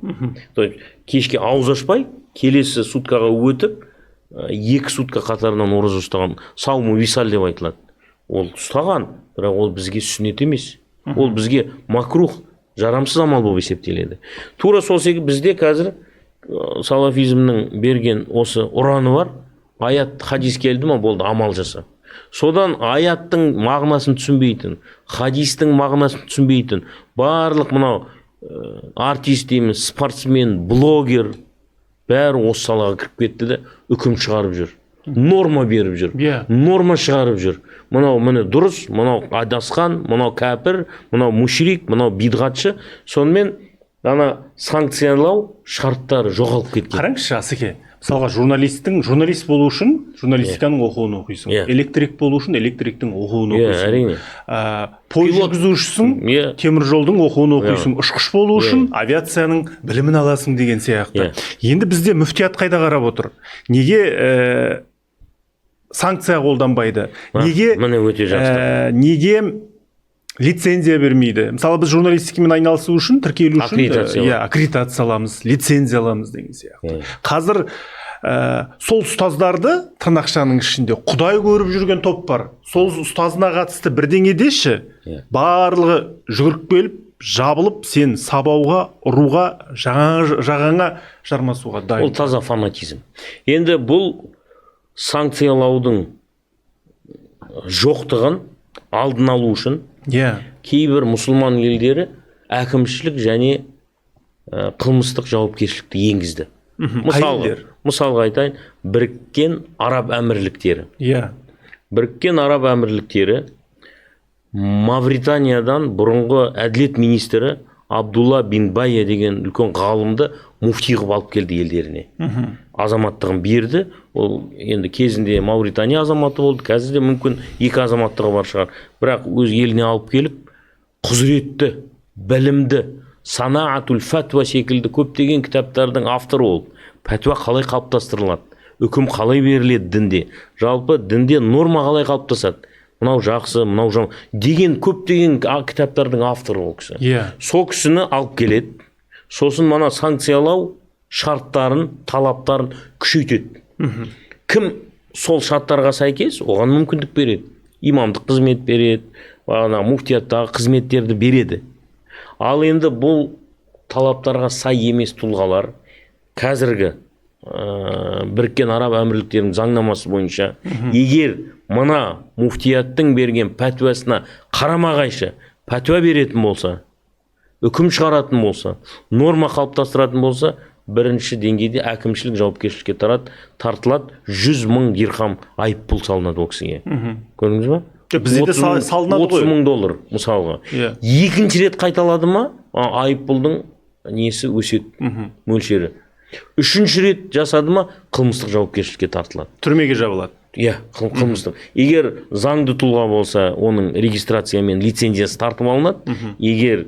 Кешке ауыз ашпай, келесі суткаға өтіп, 2 сутка қатарынан ораза ұстаған. Сауму висал деп айтылады. Ол ұстаған, бірақ ол бізге сүннет емес. Ол бізге макрух, жарамсыз амал болып есептеледі. Тура сол секілді бізде қазір салафизмнің берген осы ұраны бар. Аят, хадис келді ма, болды, амал жаса. Содан аяттың мағынасын түсінбейтін, хадистің мағынасын түсінбейтін, барлық мынау артист дейміз, спортсмен, блогер, бәрі осы салаға кіріп кетті де үкім шығарып жүр. Норма беріп жүр. Норма шығарып жүр. Мынау міне дұрыс, мынау адасқан, мынау кәпір, мынау мушрик, мынау бидғатшы. Сонымен ана санкциялау шарттары жоғалып кеткен. Қараңызшы, Асеке, мысалға журналист болу үшін журналистиканың оқуын оқисың. Электрик болу үшін электриктің оқуын оқисың. Әрине. Пойыз жүргізушісің, темір жолдың оқуын оқисың. Ұшқыш болу үшін авиацияның білімін аласың деген сияқты. Енді бізде мүфтият қайда қарап отыр? Неге санкция қолданбайды? Неге лицензия бермейді? Мысалы біз журналистикамен айналысу үшін тіркелу үшін аккредитация аламыз, лицензия аламыз деген сияқты. Қазір сол ұстаздарды тырнақшаның ішінде құдай көріп жүрген топ бар. Сол ұстазына қатысты бірдеңе деші, барлығы жүгіріп келіп, жабылып, сен сабауға, ұруға, жағаңа жармасуға дайын. Ол таза фанатизм. Енді бұл санкциялаудың жоқтығын алдын алу үшін кейбір мұсылман елдері әкімшілік және қылмыстық жауапкершілікті енгізді. Мысалға айтайын, Біріккен Араб Әмірліктері. Біріккен Араб Әмірліктері Мавританиядан бұрынғы әділет министрі Абдулла бин Бая деген үлкен ғалымды муфти қылып алып келді елдеріне. Азаматтығын берді. Ол енді кезінде Мавритания азаматы болды, қазір де мүмкін 2 азаматтығы бар шығар. Бірақ өз еліне алып келіп, құзыретті, білімді, санаатул фатва секілді көптеген кітаптардың авторы ол. Пәтуа қалай қалыптастырылады, үкім қалай беріледі дінде, жалпы дінде норма қалай қалыптасады, мынау жақсы, мынау жаман деген көптеген кітаптардың авторы ол кісі. Сол кісіні алып келеді. Сосын мана санкциялау шарттарын, талаптарын күшейтеді. Кім сол шарттарға сәйкес, оған мүмкіндік береді. Имамдық қызмет береді, муфтияттағы қызметтерді береді. Ал енді бұл талаптарға сай емес тұлғалар қазіргі Біріккен Араб Әмірліктерінің заңнамасы бойынша егер мына муфтияттың берген пәтуасына қарама қайшы пәтуа беретін болса, үкім шығаратын болса, норма қалыптастыратын болса, бірінші деңгейде әкімшілік жауапкершілікке тартылады, 100 мың дирхам айыппұл салынады ол кісіге. Көрдіңіз ба? Бізде де салынады ғой. 30 мың доллар мысалға. Екінші рет қайталады ма, айыппұлдың несі өседі, мөлшері. Үшінші рет жасады ма, қылмыстық жауапкершілікке тартылады. Түрмеге жабылады. Иә, қылмыстық. Егер заңды тұлға болса, оның регистрация мен лицензиясы тартып алынады. Егер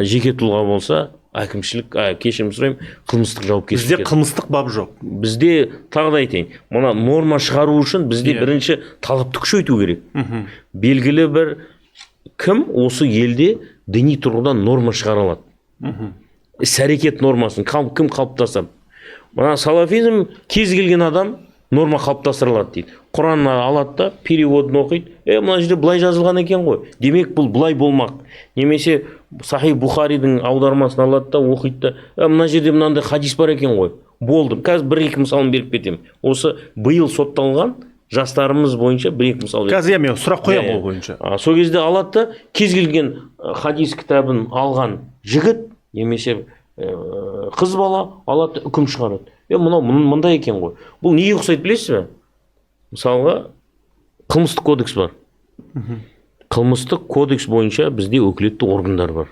жеке тұлға болса, әкімшілік, кешірім сұраймын, қылмыстық жауапкершілікке. Бізде қылмыстық бап жоқ. Бізде тағы да айтайын, мына норма шығару үшін бізде бірінші талапты күшейту керек. Белгілі бір кім осы елде діни тұрғыдан норма шығара алады. Іс-әрекет нормасын кім қалыптастырады? Мына салафизм кез келген адам норма қалыптастырылады дейді. Құранны алады да, переводын оқиды. Мына жерде былай жазылған екен ғой. Демек бұл былай болмақ. Немесе Сахи Бухаридің аудармасын алады да, оқиды да, мына жерде мынандай хадис бар екен ғой. Болды. Қазір 1-2 мысалын беріп кетемін. Осы биыл сотталған жастарымыз бойынша 1-2 мысал беріп. Қазір мен сұрақ қоямын ол бойынша. Сол кезде алады да, кез келген хадис кітабын алған жігіт, немесе қыз бала алады, үкім шығарады. Мындай екен ғой. Бұл неге ұқсайды білесіз бе? Мысалға, қылмыстық кодекс бар. Қылмыстық кодекс бойынша бізде өкілетті органдар бар.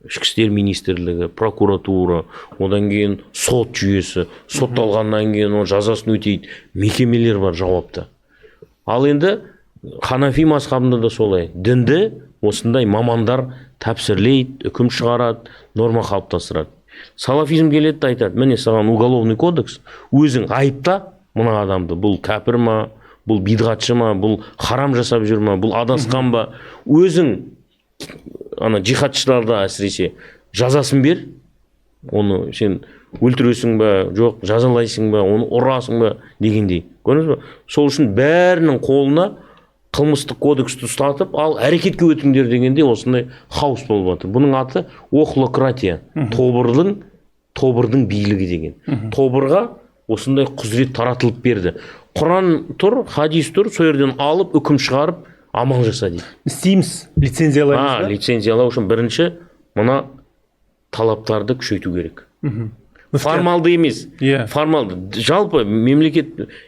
Ішкі істер министрлігі, прокуратура, одан кейін сот жүйесі, сотталғаннан кейін жазасын өтейді, мекемелер бар жауапты. Ал енді Ханафи мазхабында да солай. Дінді осындай мамандар тәпсірлейді, үкім шығарады, норма қалыптастырады. Салафизм келеді айтады, міне саған уголовный кодекс, өзің айыпта мына адамды, бұл кәпір ма, бұл бидғатшы ма, бұл харам жасап жүр ма, бұл адасқан ба, өзің жихадшыларда әсіресе жазасын бер, оны сен өлтіресің ба, жоқ, жазалайсың ба, оны ұрасың ба дегендей. Көрдіңіз ба? Сол үшін бәрінің қолына қылмыстық кодексті ұстатып, ал әрекетке өтіңдер дегенде осындай хаос болып жатыр. Бұның аты охлократия, тобырдың билігі деген. Тобырға осындай құзырет таратылып берді. Құран тұр, хадис тұр, сол жерден алып, үкім шығарып, амал жаса дейді. Істейміз, лицензиялаймыз ба? Лицензиялау үшін бірінші мына талаптарды күшейту керек. Формалды емес. Формалды. Жалпы мемлекет,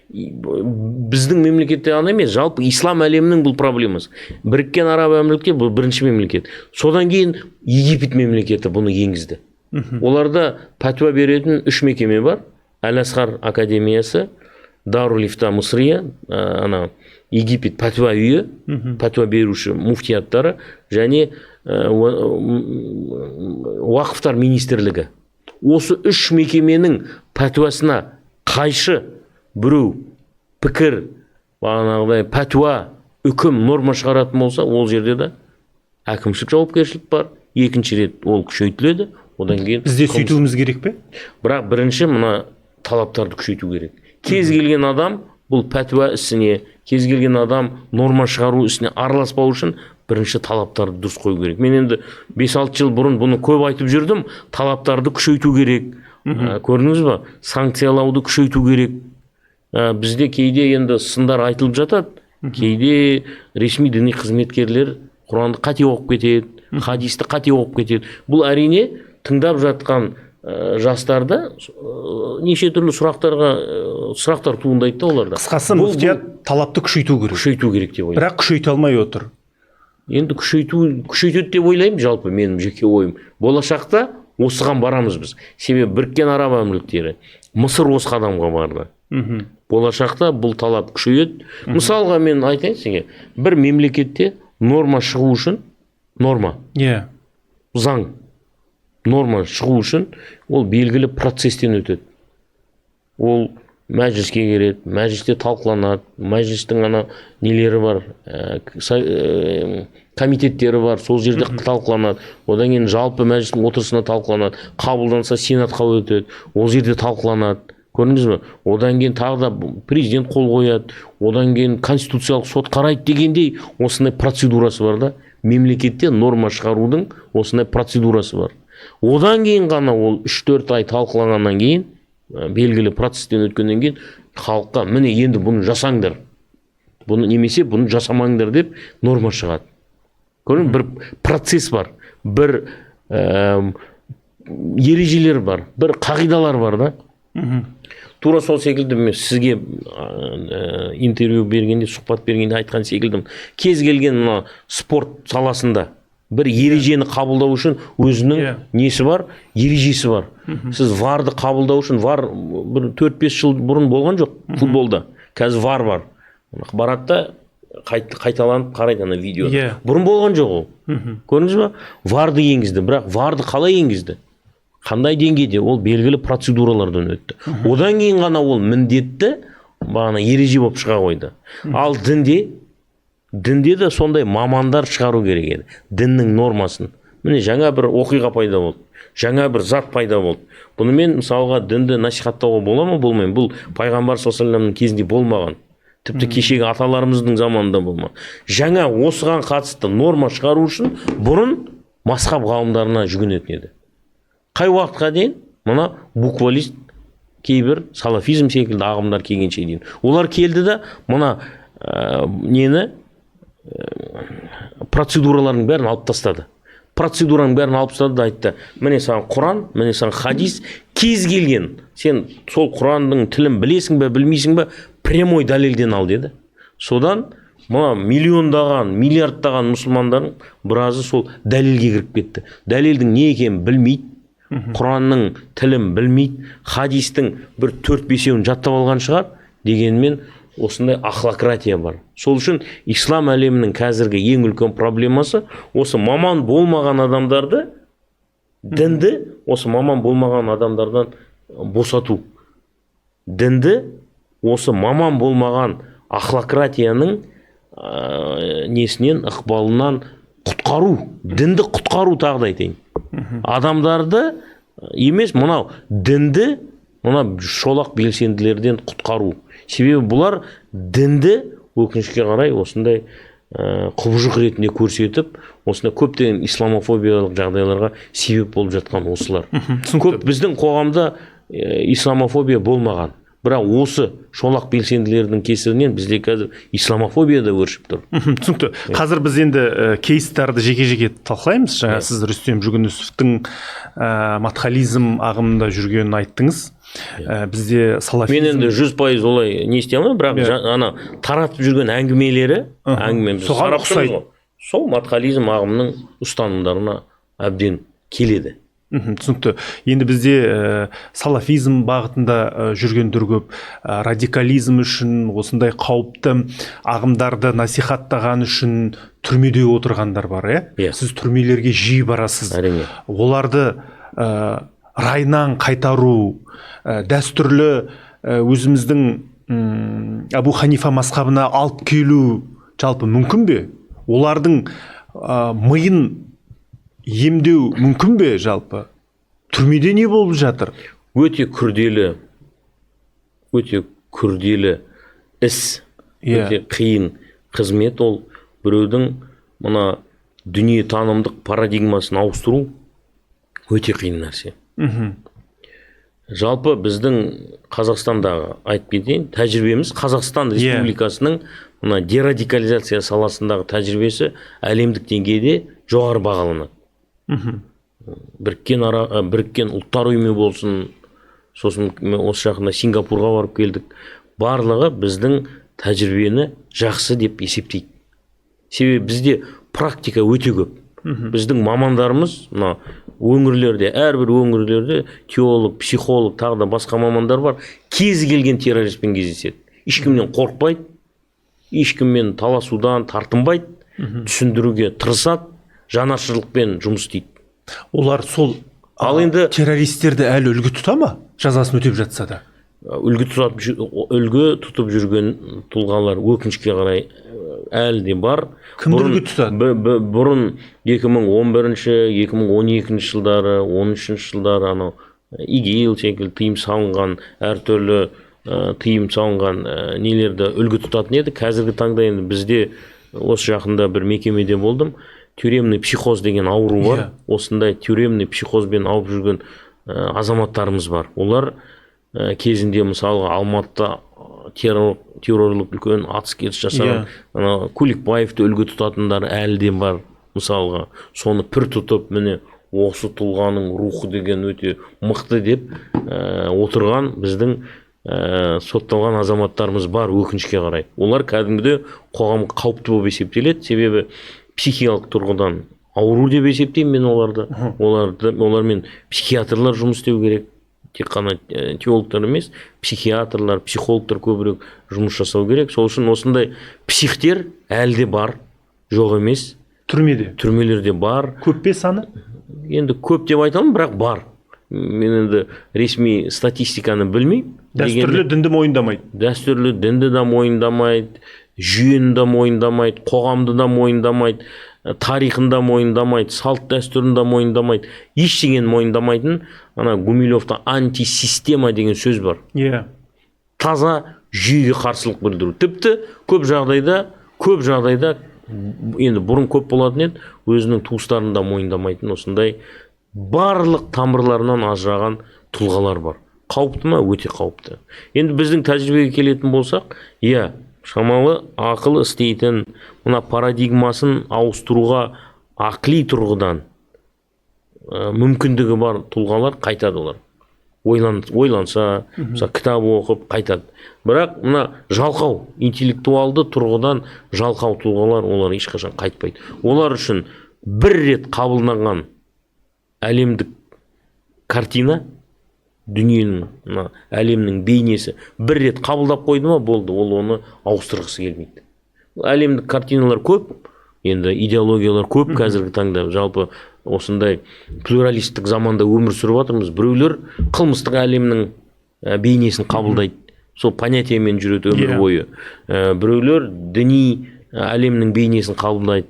біздің мемлекетте ғана емес, жалпы ислам әлемінің бұл проблемасы. Біріккен Араб Әмірліктер бұл бірінші мемлекет. Содан кейін Египет мемлекеті бұны енгізді. Оларда пәтуа беретін 3 мекеме бар. Әл-Асқар академиясы, Дарул Ифта Мысрия, Египет пәтуа үйі, пәтуа беруші муфтияттары, және уақыфтар министрлігі. Осы 3 мекеменің пәтуасына қайшы біреу пікір, пәтуа, үкім, норма шығаратын болса, ол жерде де әкімшілік жауапкершілік бар. Екінші рет ол күшейтіледі. Одан кейін бізде сөйтуіміз керек пе? Бірақ бірінші мына талаптарды күшейту керек. Кез келген адам бұл пәтуа ісіне, кез келген адам норма шығару ісіне араласпау үшін бірінші талаптарды дұрыс қою керек. Мен енді 5-6 жыл бұрын бұны көп айтып жүрдім, талаптарды күшейту керек. Көрдіңіз ба? Санкциялауды күшейту керек. Бізде кейде енді сындар айтылып жатады, кейде ресми діни қызметкерлер Құранды қате оқып кетеді, хадисті қате оқып кетеді. Бұл әрине тыңдап жатқан жастарда неше түрлі сұрақтар туындайды да оларда. Қысқасы мүфтият талапты күшейту керек. Күшейту керек деп ойлаймын. Бірақ күшейте алмай отыр. Енді күшейтеді деп ойлаймын, жалпы менің жеке ойым. Болашақта осыған барамыз біз. Себебі Біріккен Араб Әмірліктері, Мысыр осы қадамға барды. Болашақта бұл талап күшейеді. Мысалға мен айтайын сізге, бір мемлекетте норма шығу үшін, заң, норма шығу үшін ол белгілі процестен өтеді. Ол мәжіліске келеді, мәжілісте талқыланады, мәжілістің нелері бар, комитеттері бар, сол жерде талқыланады. Одан кейін жалпы мәжілістің отырысына талқыланады, қабылданса сенатқа өтеді, ол жерде талқыланады. Көрдіңіз бе? Одан кейін тағы да президент қол қояды, одан кейін конституциялық сот қарайды дегендей осындай процедурасы бар да. Мемлекетте норма шығарудың осындай процедурасы бар. Одан кейін ғана ол 3-4 ай талқыланғаннан кейін, белгілі процестен өткеннен кейін халыққа міне енді бұны жасаңдар, бұны немесе бұны жасамаңдар деп норма шығады. Көрдіңіз, бір процесс бар, бір ережелер бар, бір қағидалар бар да. Тура сол секілді мен сізге интервью бергенде, сұхбат бергенде айтқан секілдім. Кез келген мына спорт саласында бір ережені қабылдау үшін өзінің несі бар, ережесі бар. Сіз варды қабылдау үшін, вар бір 4-5 жыл бұрын болған жоқ футболда. Қазір вар бар. Ақпаратта қайталанып қарайды ана видеода. Бұрын болған жоқ ол. Көрдіңіз ба? Варды енгізді, бірақ варды қалай енгізді? Қандай деңгейде? Ол белгілі процедуралардан өтті. Одан кейін ғана ол міндетті бағана ереже болып шыға қойды. Ал дінде де сондай мамандар шығару керек еді. Діннің нормасын. Міне жаңа бір оқиға пайда болды. Жаңа бір зат пайда болды. Бұны мен мысалға дінді насихаттауға бола ма, болмаймын? Бұл пайғамбар саллаллаху алейхи вассаламның кезінде болмаған. Тіпті кешегі аталарымыздың заманында болмаған. Жаңа осыған қатысты норма шығару үшін бұрын мазһаб ғалымдарына жүгінетін еді. Қай уақытқа дейін? Мына буквалист кейбір салафизм секілді ағымдар келгенше дейін. Олар келді де мына процедуралардың бәрін алып тастады. Процедураның бәрін алып тастады да айтты: міне саған Құран, міне саған хадис, кез келген. Сен сол Құранның тілін білесің бе, білмейсің бе, прямой дәлелден ал деді. Содан мына миллиондаған, миллиардтаған мұсылмандардың біразы сол дәлелге кіріп кетті. Дәлелдің не екенін білмейді. Құранның тілін білмейді, хадистің бір 4-5-еуін жаттап алған шығар, дегенмен осындай ахлократия бар. Сол үшін ислам әлемінің қазіргі ең үлкен проблемасы осы маман болмаған адамдарды, дінді осы маман болмаған адамдардан босату. Дінді осы маман болмаған ахлократияның несінен, ықпалынан құтқару, дінді құтқару тағы да айтайын. Адамдарды емес, мынау дінді мына шолақ белсенділерден құтқару. Себебі бұлар дінді өкінішке қарай осындай құбыжық ретінде көрсетіп, осындай көптеген исламофобиялық жағдайларға себеп болып жатқан осылар. Көп біздің қоғамда исламофобия болмаған. Бірақ осы шолақ белсенділердің кесірінен бізде қазір исламофобия да өршіп тұр. Түсінікті. Қазір біз енді кейстарды жеке-жеке талқылаймыз. Жаңа сіз Рүстем Жүгінісовтің матхализм ағымында жүргенін айттыңыз. Бізде салафизм... Мен енді 100% олай не істей алмаймын, бірақ ана таратып жүрген әңгімелері, соған ұқсайды. Сол матхализм ағымының ұстанымдарына әбден келеді. Түсінікті. Енді бізде салафизм бағытында жүргендер көп, радикализм үшін, осындай қауіпті ағымдарды насихаттаған үшін түрмеде отырғандар бар, Сіз түрмелерге жиі барасыз. Оларды райынан қайтару, дәстүрлі өзіміздің Абу Ханифа мазхабына алып келу жалпы мүмкін бе? Олардың миын емдеу мүмкін бе жалпы? Түрмеде не болып жатыр? Өте күрделі іс, өте қиын қызмет ол. Біреудің мына дүние танымдық парадигмасын ауыстыру өте қиын нәрсе. Жалпы біздің Қазақстандағы айтып кетейін, тәжірибеміз, Қазақстан Республикасының мына дерадикализация саласындағы тәжірибесі әлемдік деңгейде жоғары бағаланады. Біріккен ұлттар ұйымы болсын, сосын осы жақында Сингапурға барып келдік. Барлығы біздің тәжірибені жақсы деп есептейді. Себебі бізде практика өте көп. Біздің мамандарымыз өңірлерде, әрбір өңірлерде теолог, психолог, тағы да басқа мамандар бар. Кез келген террористпен кездеседі. Ешкімнен қорықпайды, ешкіммен таласудан тартынбайды, түсіндіруге тырысады, жанашырлықпен жұмыс істейді. Олар сол террористерді әлі үлгі тұта ма? Жазасын өтеп жатса да. Үлгі тұтып жүрген тұлғалар өкінішке қарай әлі де бар. Кімді үлгі тұтады? Бұрын 2011-2012 жылдары, 13 жылдары ИГИЛ секілді тыйым салынған, әртүрлі тыйым салынған нелерді үлгі тұтатын еді. Қазіргі таңда енді бізде осы жақында бір мекемеде болдым. Тюремный психоз деген ауру бар. Осындай тюремный психозбен ауып жүрген азаматтарымыз бар. Олар кезінде мысалға Алматыда террорлық үлкен атыс кетіс жасаған Куликбаевты үлгі тұтатындар әлден бар. Мысалға соны пір тұтып, міне осы тұлғаның рухы деген өте мықты деп отырған біздің сотталған азаматтарымыз бар, өкінішке қарай. Олар кәдімгідей қоғамға қауіпті болып есептеледі, себебі психикалық тұрғыдан ауру деп есептеймін мен оларды. Олармен психиатрлар жұмыс істеу керек. Тек қана теологтар емес, психиатрлар, психологтар көбірек жұмыс жасау керек. Сол үшін осындай психтер әлде бар, жоқ емес. Түрмелерде бар. Көп пе саны? Енді көп деп айтамын, бірақ бар. Мен енді ресми статистиканы білмеймін. Дәстүрлі дінді мойындамайды. Дәстүрлі дінді да мойындамайды, жүйені де мойындамайды, қоғамды да мойындамайды, тарихын да мойындамайды, салт дәстүрін да мойындамайды. Ештеңені мойындамайтын, ана Гумилевта антисистема деген сөз бар. Таза жүйеге қарсылық білдіру. Тіпті көп жағдайда енді бұрын көп болатын еді, өзінің туыстарын да мойындамайтын осындай барлық тамырларынан ажыраған тұлғалар бар. Қауіпті ма? Өте қауіпті. Енді біздің тәжірибеге келетін болсақ, шамалы ақыл істейтін, мына парадигмасын ауыстыруға ақли тұрғыдан мүмкіндігі бар тұлғалар қайтады олар. Ойланса, кітап оқып қайтады. Бірақ мына жалқау, интеллектуалды тұрғыдан жалқау тұлғалар, олар ешқашан қайтпайды. Олар үшін бір рет қабылданған әлемдік картина, дүниенің, әлемнің бейнесі бір рет қабылдап қойды ма, болды, ол оны ауыстырғысы келмейді. Әлемдік картиналар көп, енді идеологиялар көп қазіргі таңда. Жалпы осындай плюралистік заманда өмір сүріп жатырмыз. Біреулер қылмыстық әлемнің бейнесін қабылдайды, сол понятиемен жүреді өмір бойы. Біреулер діни әлемнің бейнесін қабылдайды,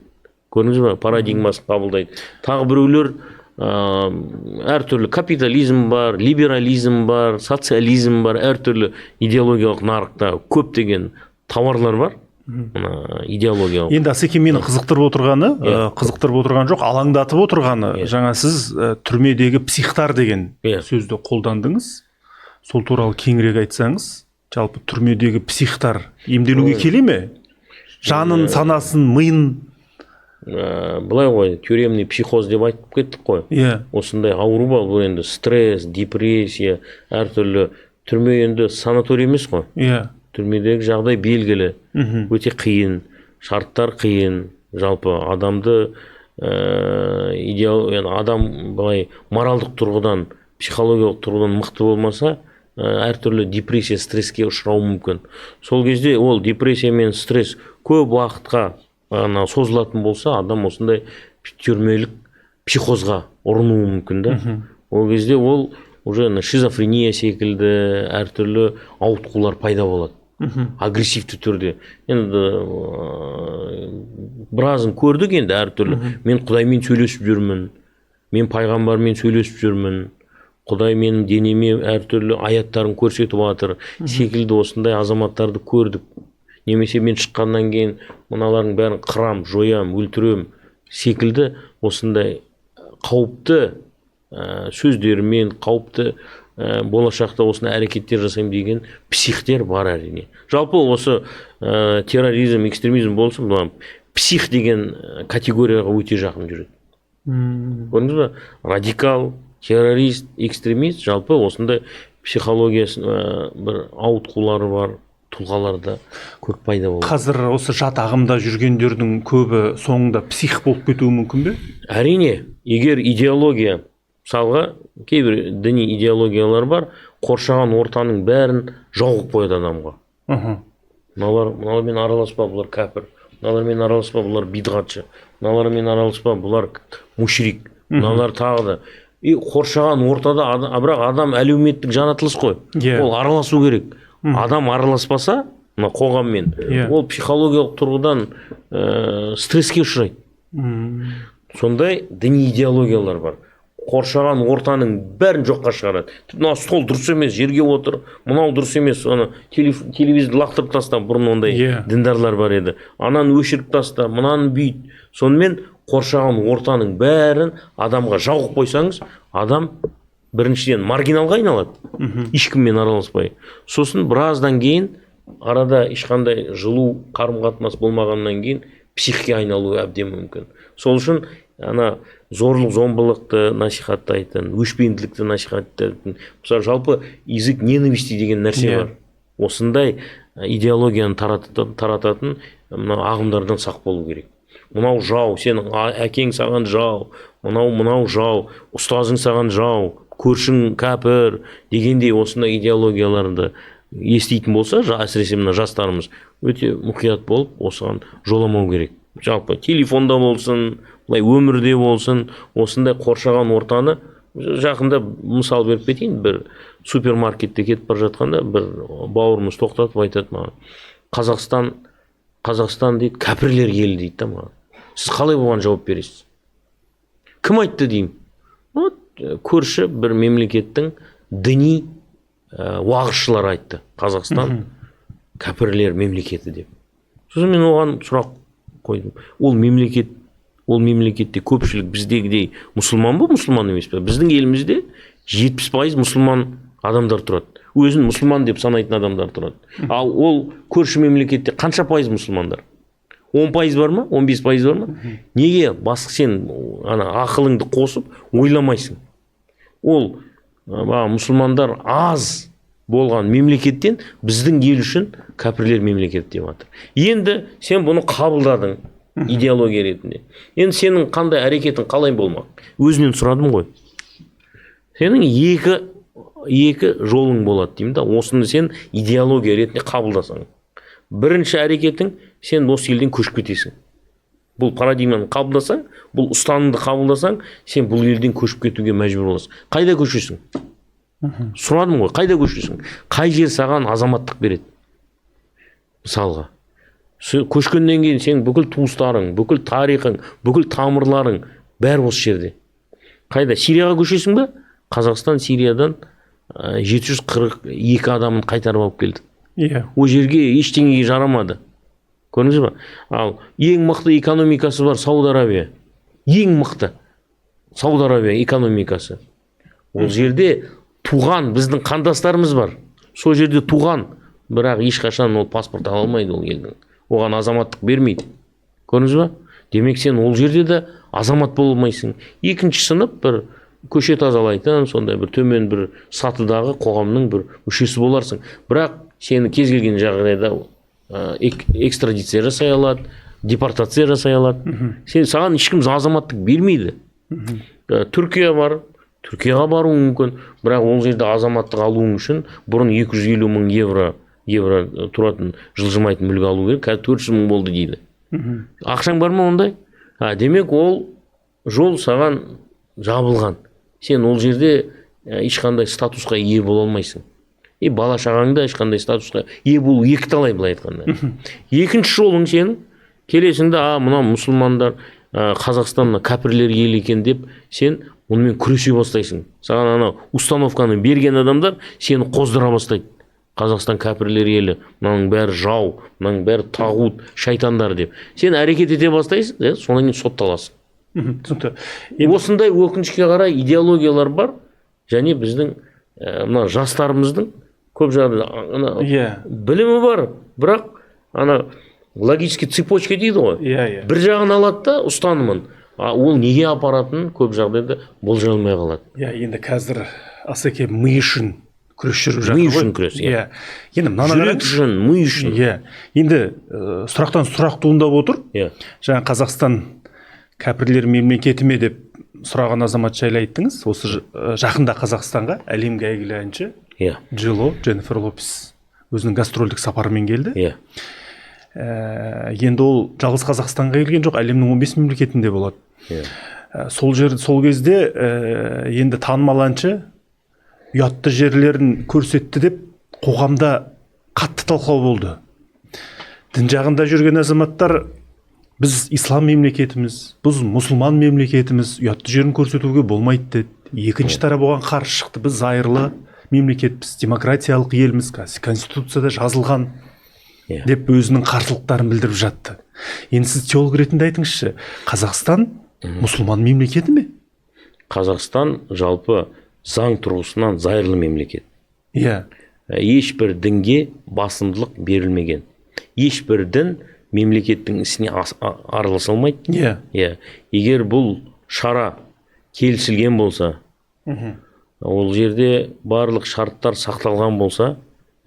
көрдіңіз ба, парадигмасын қабылдайды. Тағы біреулер әртүрлі капитализм бар, либерализм бар, социализм бар, әртүрлі идеологиялық нарықта көптеген товарлар бар. Идеологиялық. Енді Асеке мені қызықтырып отырған жоқ, алаңдатып отырғаны, жаңа сіз түрмедегі психтар деген сөзді қолдандыңыз. Сол туралы кеңірек айтсаңыз, жалпы түрмедегі психтар емделуге келе ме? Жанын, санасын, миын? Былай ғой, тюремный психоз деп айтып кеттік қой. Осындай ауру бар, бұл енді стресс, депрессия, әртүрлі. Түрме енді санаторий емес қой. Түрмедегі жағдай белгілі, өте қиын, шарттар қиын. Жалпы адамды адам былай моралдық тұрғыдан, психологиялық тұрғыдан мықты болмаса, әртүрлі депрессия, стресске ұшырауы мүмкін. Сол кезде ол депрессия мен стресс көп уақытқа созылатын болса, адам осындай түрмелік психозға ұрынуы мүмкін да. Ол кезде ол уже шизофрения секілді әртүрлі ауытқулар пайда болады. Агрессивті түрде. Енді біразын көрдік енді әртүрлі. Мен Құдаймен сөйлесіп жүрмін, мен пайғамбармен сөйлесіп жүрмін, Құдай менің денеме әртүрлі аяттарын көрсетіп жатыр секілді осындай азаматтарды көрдік. Немесе мен шыққаннан кейін мыналардың бәрін қырам, жоям, өлтірем секілді осындай қауіпті сөздермен, қауіпті болашақта осындай әрекеттер жасаймын деген психтер бар әрине. Жалпы осы терроризм, экстремизм болсын, псих деген категорияға өте жақын жүреді. Көрдіңіз ба? Радикал, террорист, экстремист, жалпы осындай психологиясын бір ауытқулары бар тұлғаларда көп пайда болады. Қазір осы жат ағымда жүргендердің көбі соңында псих болып кетуі мүмкін бе? Әрине, егер идеология, мысалға кейбір діни идеологиялар бар, қоршаған ортаның бәрін жауып қояды адамға. Мыналармен араласпа, бұлар кәпір. Мыналармен араласпа, бұлар бидғатшы. Мыналармен араласпа, бұлар мушрик. Мыналар тағы да. Қоршаған ортада, бірақ адам әлеуметтік жаратылыс қой. Ол араласу керек. Адам араласпаса, қоғаммен, ол психологиялық тұрғыдан стресске ұшырайды. Сондай діни идеологиялар бар. Қоршаған ортаның бәрін жоққа шығарады. Мына стол дұрыс емес, жерге отыр, мынау дұрыс емес, телевизорды лақтырып таста, бұрын ондай діндарлар бар еді. Ананы өшіріп таста, мынаны бүйт. Сонымен қоршаған ортаның бәрін адамға жауып қойсаңыз, адам біріншіден маргиналға айналады, ешкіммен араласпай. Сосын біраздан кейін, арада ешқандай жылу қарым-қатынас болмағаннан кейін психке айналуы әбден мүмкін. Сол үшін ана зорлық зомбылықты насихаттайтын, өшпенділікті насихаттайтын, мысалы жалпы язык ненависти деген нәрсе бар. Осындай идеологияны тарататын мына ағымдардан сақ болу керек. Мынау жау, сенің әкең саған жау, мынау жау, ұстазың саған жау, көршің кәпір дегендей осындай идеологияларды еститін болса, әсіресе мына жастарымыз өте мұқият болып, осыған жоламау керек. Жалпы телефонда болсын, былай өмірде болсын, осындай қоршаған ортаны жақында мысал беріп кетейін. Бір супермаркетте кетіп бара жатқанда бір бауырымыз тоқтатып айтады маған: Қазақстан дейді, кәпірлер елі дейді да маған. Сіз қалай бұған жауап бересіз? Кім айтты деймін? Вот көрші бір мемлекеттің діни уағызшылар айтты. Қазақстан кәпірлер мемлекеті деп. Сосын мен оған сұрақ қойдым. Ол мемлекетте көпшілік біздегідей мұсылман ба, мұсылман емес пе? Біздің елімізде 70% мұсылман адамдар тұрады. Өзін мұсылман деп санайтын адамдар тұрады. Ал ол көрші мемлекетте қанша пайыз мұсылмандар? 10% бар ма? 15% бар ма? Неге басқа сен ақылыңды қосып ойламайсың? Ол мұсылмандар аз болған мемлекеттен біздің ел үшін кәпірлер мемлекет деп жатыр. Енді сен бұны қабылдадың идеология ретінде. Енді сенің қандай әрекетің қалай болмақ? Өзінен сұрадым ғой. Сенің екі жолың болады деймін да. Осыны сен идеология ретінде қабылдасаң. Бірінші әрекетің, сен осы елден көшіп кетесің. Бұл парадигманы қабылдасаң, бұл ұстанымды қабылдасаң, сен бұл елден көшіп кетуге мәжбүр боласың. Қайда көшесің? Сұрадым ғой, қайда көшесің? Қай жер саған азаматтық береді? Мысалға, көшкеннен кейін сен бүкіл туыстарың, бүкіл тарихың, бүкіл тамырларың бәрі осы жерде. Қайда? Сирияға көшесің бе? Қазақстан Сириядан 742 адамын қайтарып алып келді. О жерге ештеңеге жарамады. Көрдіңіз ба? Ал ең мықты экономикасы бар Сауд Арабия. Ең мықты Сауд Арабия экономикасы. Ол жерде туған біздің қандастарымыз бар. Сол жерде туған, бірақ ешқашан ол паспорт ала алмайды ол елдің. Оған азаматтық бермейді. Көрдіңіз ба? Демек сен ол жерде де азамат болмайсың. Екінші сынып бір көше тазалайтын, сондай бір төмен бір сатыдағы қоғамның бір мүшесі боларсың. Бірақ сені кез келген жағдайда экстрадиция жасай алады, депортация жасай алады. Саған ешкім азаматтық бермейді. Түркия бар, Түркияға баруың мүмкін, бірақ ол жерде азаматтық алуың үшін бұрын 250 мың евро тұратын жылжымайтын мүлік алу керек, қазір 400 мың болды дейді. Ақшаң бар ма ондай? Демек ол жол саған жабылған. Сен ол жерде ешқандай статусқа ие бола алмайсың. Бала шағаңда ешқандай статусқа ие болу екіталай былай айтқанда. Екінші жолың сенің келесіңді, мына мұсылмандар Қазақстанна кәпірлер ел екен деп сен онымен күресе бастайсың. Саған ана установканы берген адамдар сені қоздыра бастайды. Қазақстан кәпірлер елі, мынаның бәрі жау, мынаның бәрі тағут, шайтандар деп. Сен әрекет ете бастайсың, содан кейін сотталасың. Осындай өкінішке қарай идеологиялар бар, және біздің мына жастарымыздың көп жағдайда білімі бар, бірақ ана логический цепочка дейді ғой. Бір жағын алады да ұстанымын, ол неге апаратынын көп жағдайда болжай алмай қалады. Енді қазір Асеке ми үшін күрес жүріп жатыр ғой. Ми үшін күрес. Енді жүрек үшін, ми үшін. Енді сұрақтан сұрақ туындап отыр. Жаңа Қазақстан кәпірлер мемлекеті ме деп сұраған азамат жайлы айттыңыз. Осы жақында Қазақстанға әлемге әйгілі әнші Джило, Дженнифер Лопес өзінің гастрольдік сапарымен келді. Енді ол жалғыз Қазақстанға келген жоқ, әлемнің 15 мемлекетінде болады. Сол кезде енді танымал әнші ұятты жерлерін көрсетті деп қоғамда қатты талқылау болды. Дін жағында жүрген азаматтар, біз ислам мемлекетіміз, біз мұсылман мемлекетіміз, ұятты жерін көрсетуге болмайды деді. Екінші тарап оған қарсы шықты. Біз зайырлы мемлекетпіз, демократиялық елміз, конституцияда жазылған деп өзінің қарсылықтарын білдіріп жатты. Енді сіз теолог ретінде айтыңызшы, Қазақстан мұсылман мемлекеті ме? Қазақстан жалпы заң тұрғысынан зайырлы мемлекет. Ешбір дінге басымдылық берілмеген. Ешбір дін мемлекеттің ісіне араласа алмайды. Егер бұл шара келісілген болса, ол жерде барлық шарттар сақталған болса,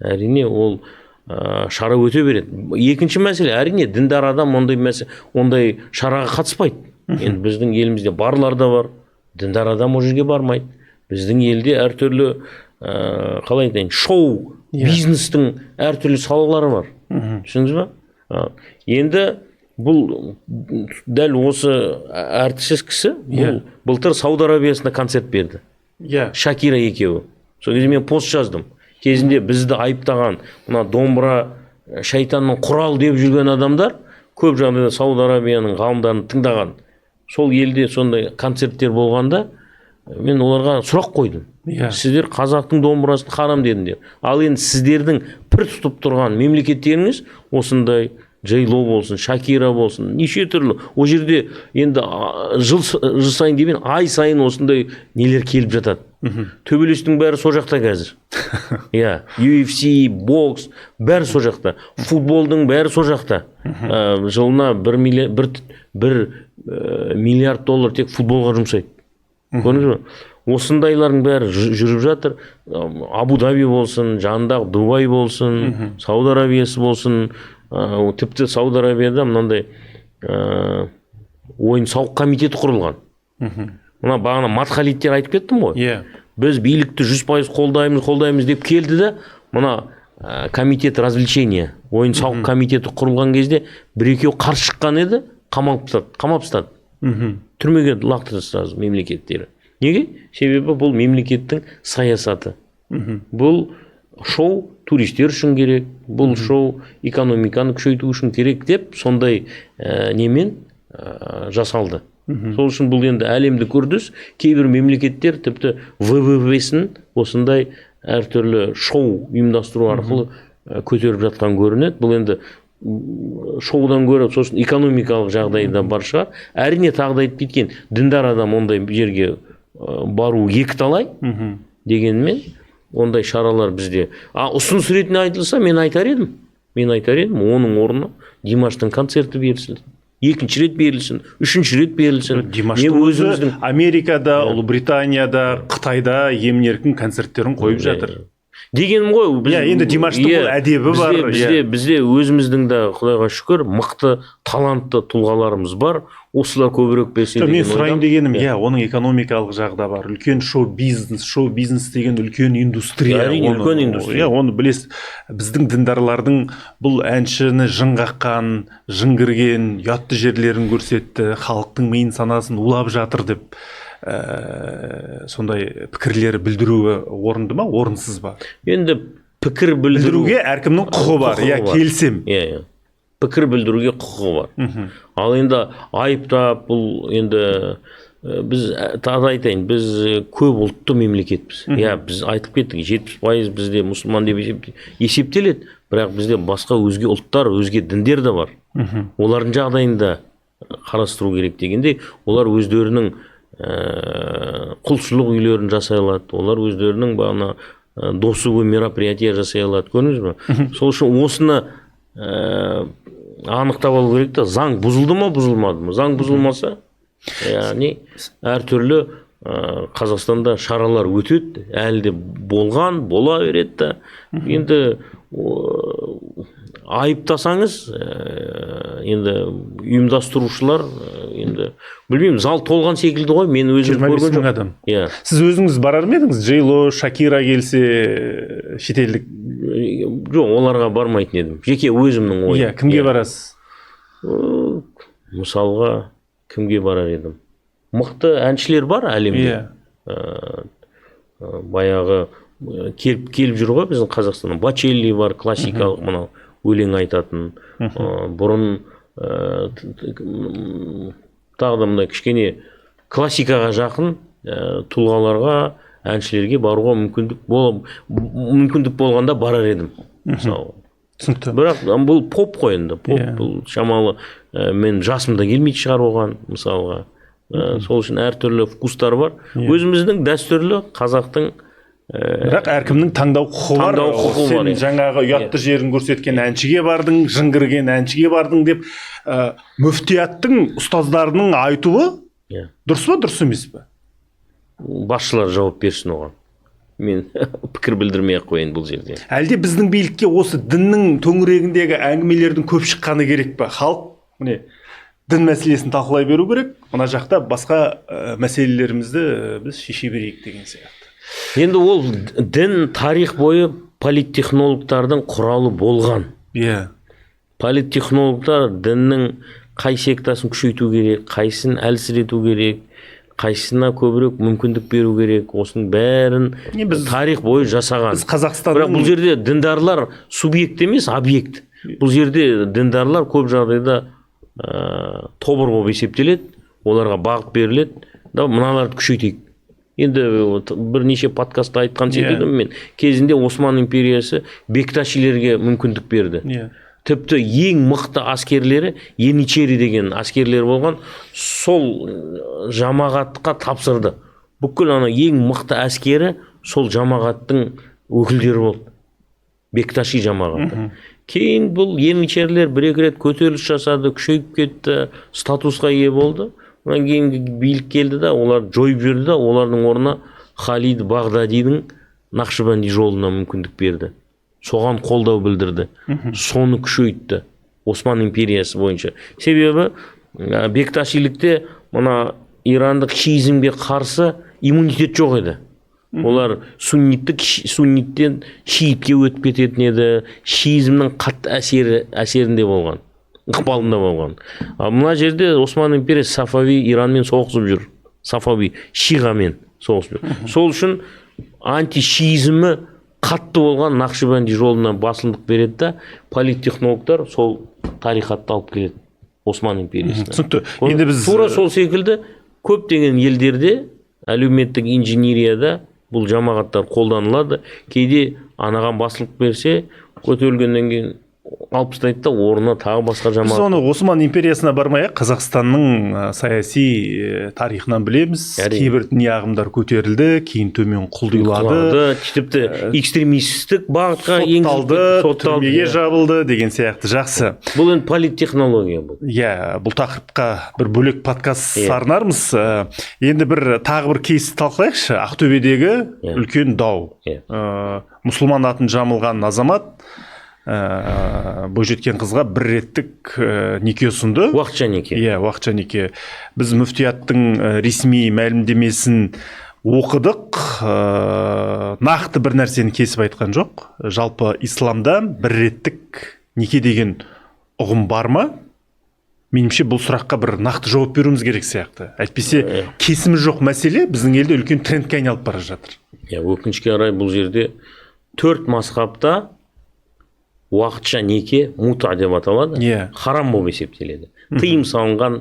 әрине ол шара өте береді. Екінші мәселе, әрине діндар адам ондай шараға қатыспайды. Енді біздің елімізде барлар да бар, діндар адам ол жерге бармайды. Біздің елде әртүрлі қалай айтайын, шоу бизнестің әртүрлі салалары бар. Түсіндіңіз ба? Енді бұл дәл осы әртіс кісі былтыр Сауд Арабиясында концерт берді. Шакира екеуі. Сол кезде мен пост жаздым. Кезінде бізді айыптаған, мына домбыра шайтанның құрал деп жүрген адамдар көп жағдайда Сауд Арабияның ғалымдарын тыңдаған. Сол елде сондай концерттер болғанда мен оларға сұрақ қойдым. Сіздер қазақтың домбырасын харам дедіңдер. Ал енді сіздердің пір тұтып тұрған мемлекеттеріңіз осындай Джейло болсын, Шакира болсын, неше түрлі. О жерде енді жыл сайын демейін, ай сайын осындай нелер келіп жатады. Төбелестің бәрі со жақта қазір. UFC, бокс, бәрі со жақта. Футболдың бәрі со жақта. Жылына 1 миллиард доллар тек футболға жұмсайды. Көрдіңіз бе? Осындайлардың бәрі жүріп жатыр. Абу-Даби болсын, жанындағы Дубай болсын, Сауд Арабиясы болсын. Тіпті Сауд Арабияда мынандай ойын сауық комитеті құрылған. Мына бағана Матхалиттер айтып кеттім ғой. Біз билікті 100% қолдаймыз деп келді де, мына комитет развлечения, ойын сауық комитеті құрылған кезде бір-екеу қарсы шыққан еді, қамап тастады. Түрмеге лақтырды сразу мемлекеттері. Неге? Себебі бұл мемлекеттің саясаты. Бұл шоу туристер үшін керек, бұл шоу экономиканы күшейту үшін керек деп сондай немен жасалды. Сол үшін бұл енді әлемді үрдіс. Кейбір мемлекеттер тіпті ВВП-сін осындай әртүрлі шоу ұйымдастыру арқылы көтеріп жатқан көрінеді. Бұл енді шоудан көріп, сосын экономикалық жағдайда бар шығар. Әрине тағы айтып кеткен, діндар адам ондай жерге бару екіталай дегенмен ондай шаралар бізде. Ұсыныс ретінде айтылса, мен айтар едім. Оның орнына Димаштың концерті берілсін. 2-ші рет берілсін, 3-ші рет берілсін. Димаштың өзі Америкада, Ұлыбританияда, Қытайда емін-еркін концерттерін қойып жатыр. Дегенім ғой, енді Димаштың бұл әдебі бар. Бізде өзіміздің де, Құдайға шүкір, мықты, талантты тұлғаларымыз бар. Осылар көбірек берсе деген. Мен сұрайын дегенім, оның экономикалық жағда бар. Үлкен шоу-бизнес деген үлкен индустрия. Үлкен индустрия. Оны білесіз, біздің діндарлардың бұл әншіні жын қаққан, жын кірген, ұятты жерлерін көрсетті, халықтың миын санасын улап жатыр деп сондай пікірлері білдіруі орынды ма, орынсыз ба? Енді пікір білдіруге әркімнің құқы бар, келсем. Пікір білдіруге құқы бар. Ал енді айыптап, бұл енді біз тағы айтайын, біз көп ұлтты мемлекетпіз. Біз айтып кеттік, 70% бізде мұсылман деп есептеледі, бірақ бізде басқа өзге ұлттар, өзге діндер де бар. Олардың жағдайында қарастыру керек дегенде, олар өздерінің құлшылық үйлерін жасай алады, олар өздерінің бағана досуы мероприятия жасай алады, көрдіңіз бе? Сол үшін осыны анықтап алу керек та, заң бұзылды ма, бұзылмады ма? Заң бұзылмаса, яғни әртүрлі Қазақстанда шаралар өтеді, әлі де болған, бола береді да. Енді айыптасаңыз, енді ұйымдастырушылар, енді білмеймін, зал толған секілді ғой, мен өзім көрген жоқ. Адам. Сіз өзіңіз барар ма едіңіз? Джейло, Шакира келсе, шетелдік? Жоқ, оларға бармайтын едім. Жеке өзімнің ойым. Кімге барасыз? Мысалға, кімге барар едім? Мықты әншілер бар әлемде. Баяғы келіп жүр ғой біздің Қазақстаннан. Бачелли бар, классикалық мынау өлең айтатын. Бұрын тағы да мындай кішкене классикаға жақын тұлғаларға, әншілерге баруға мүмкіндік болғанда барар едім. Түсінікті. Бірақ бұл поп қой енді. Бұл шамалы мен жасымда келмейді шығар оған, мысалға. Сол үшін әртүрлі вкустар бар. Өзіміздің дәстүрлі қазақтың бірақ әркімнің таңдау құқы бар. Сен жаңағы ұятты жерін көрсеткен әншіге бардың, жын кірген әншіге бардың деп мүфтияттың ұстаздарының айтуы Дұрыс па, дұрыс емес пе? Басшылар жауап берсін оған. Мен пікір білдірмей ақ қояйын бұл жерде. Әлде біздің билікке осы діннің төңірегіндегі әңгімелердің көп шыққаны керек пе? Халық міне дін мәселесін талқылай беру керек, мына жақта басқа мәселелерімізді біз шеше берейік деген сияқты. Енді ол дін тарих бойы политтехнологтардың құралы болған. Политтехнологтар діннің қай сектасын күшейту керек, қайсысын әлсірету керек, қайсысына көбірек мүмкіндік беру керек, осының бәрін тарих бойы жасаған. Біз Қазақстанның... Бірақ бұл жерде діндарлар субъект емес, объект. Бұл жерде діндарлар көп жағдайда тобыр болып есептеледі, оларға бағыт беріледі, мыналарды күшейтейік. Енді бірнеше подкастта айтқан секілді мен кезінде Осман империясы бекташилерге мүмкіндік берді. Тіпті ең мықты аскерлері Еничери деген аскерлер болған, сол жамағатқа тапсырды. Бүкіл ең мықты әскері сол жамағаттың өкілдері болды. Бекташи жамағаты. Кейін бұл Еничерилер бір-екі рет көтеріліс жасады, күшейіп кетті, статусқа ие болды. Одан кейін билік келді да, олар жойып жіберді да, олардың орнына Халид Бағдадидің Нақшбанди жолына мүмкіндік берді. Соған қолдау білдірді. Соны күшейтті Осман империясы бойынша. Себебі бекташилікте мына ирандық шиизмге қарсы иммунитет жоқ еді. Олар сунниттен шиитке өтіп кететін еді, шиизмнің қатты әсерінде болған, ықпалында болған. Мына жерде Осман империясы Сафави Иранмен соғысып жүр. Сафави шиғамен соғысып жүр. Сол үшін антишиизмі қатты болған Нақшбанди жолына басымдық береді да, политтехнологтар сол тарихатты алып келеді Осман империясына. Түсінікті. Енді біз тура сол секілді көптеген елдерде әлеуметтік инженерияда бұл жамағаттар қолданылады. Кейде анаған басылып берсе, көтерілгеннен кейін алып тастайды да, орнына тағы басқа жамағат. Біз оны Осман империясына бармай, Қазақстанның саяси тарихынан білеміз. Кейбір діни ағымдар көтерілді, кейін төмен құлдилады. Тіпті экстремистік бағытқа сотталды, түрмеге жабылды деген сияқты. Жақсы. Бұл енді политтехнология бұл. Бұл тақырыпқа бір бөлек подкаст сарнармыз. Енді тағы бір кейсті талқылайықшы. Ақтөбедегі үлкен дау. Мұсылман атын жамылған азамат бойжеткен қызға бір реттік неке ұсынды. Уақытша неке. Уақытша неке. Біз мүфтияттың ресми мәлімдемесін оқыдық. Нақты бір нәрсені кесіп айтқан жоқ. Жалпы исламда бір реттік неке деген ұғым бар ма? Меніңше бұл сұраққа бір нақты жауап беруіміз керек сияқты. Әйтпесе кесімі жоқ мәселе біздің елде үлкен трендке айналып бара жатыр. Өкінішке орай бұл жерде 4 мазхабта уақытша неке мута деп аталады. Харам болып есептеледі. Тыйым салынған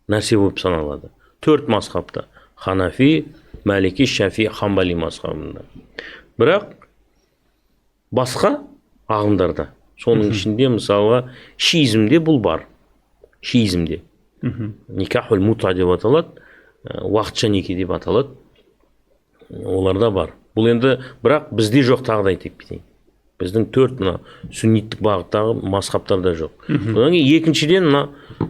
нәрсе болып саналады. 4 мазхабта. Ханафи, Малики, Шафи, Хамбали мазхабында. Бірақ басқа ағымдарда, соның ішінде мысалға шиизмде бұл бар. Шиизмде. Никахул мута деп аталады. Уақытша неке деп аталады. Оларда бар. Бұл енді бірақ бізде жоқ, тағы да айтып кетейін. Біздің 4 мына сүнниттік бағыттағы мазхабтарда жоқ. Одан кейін екіншіден мына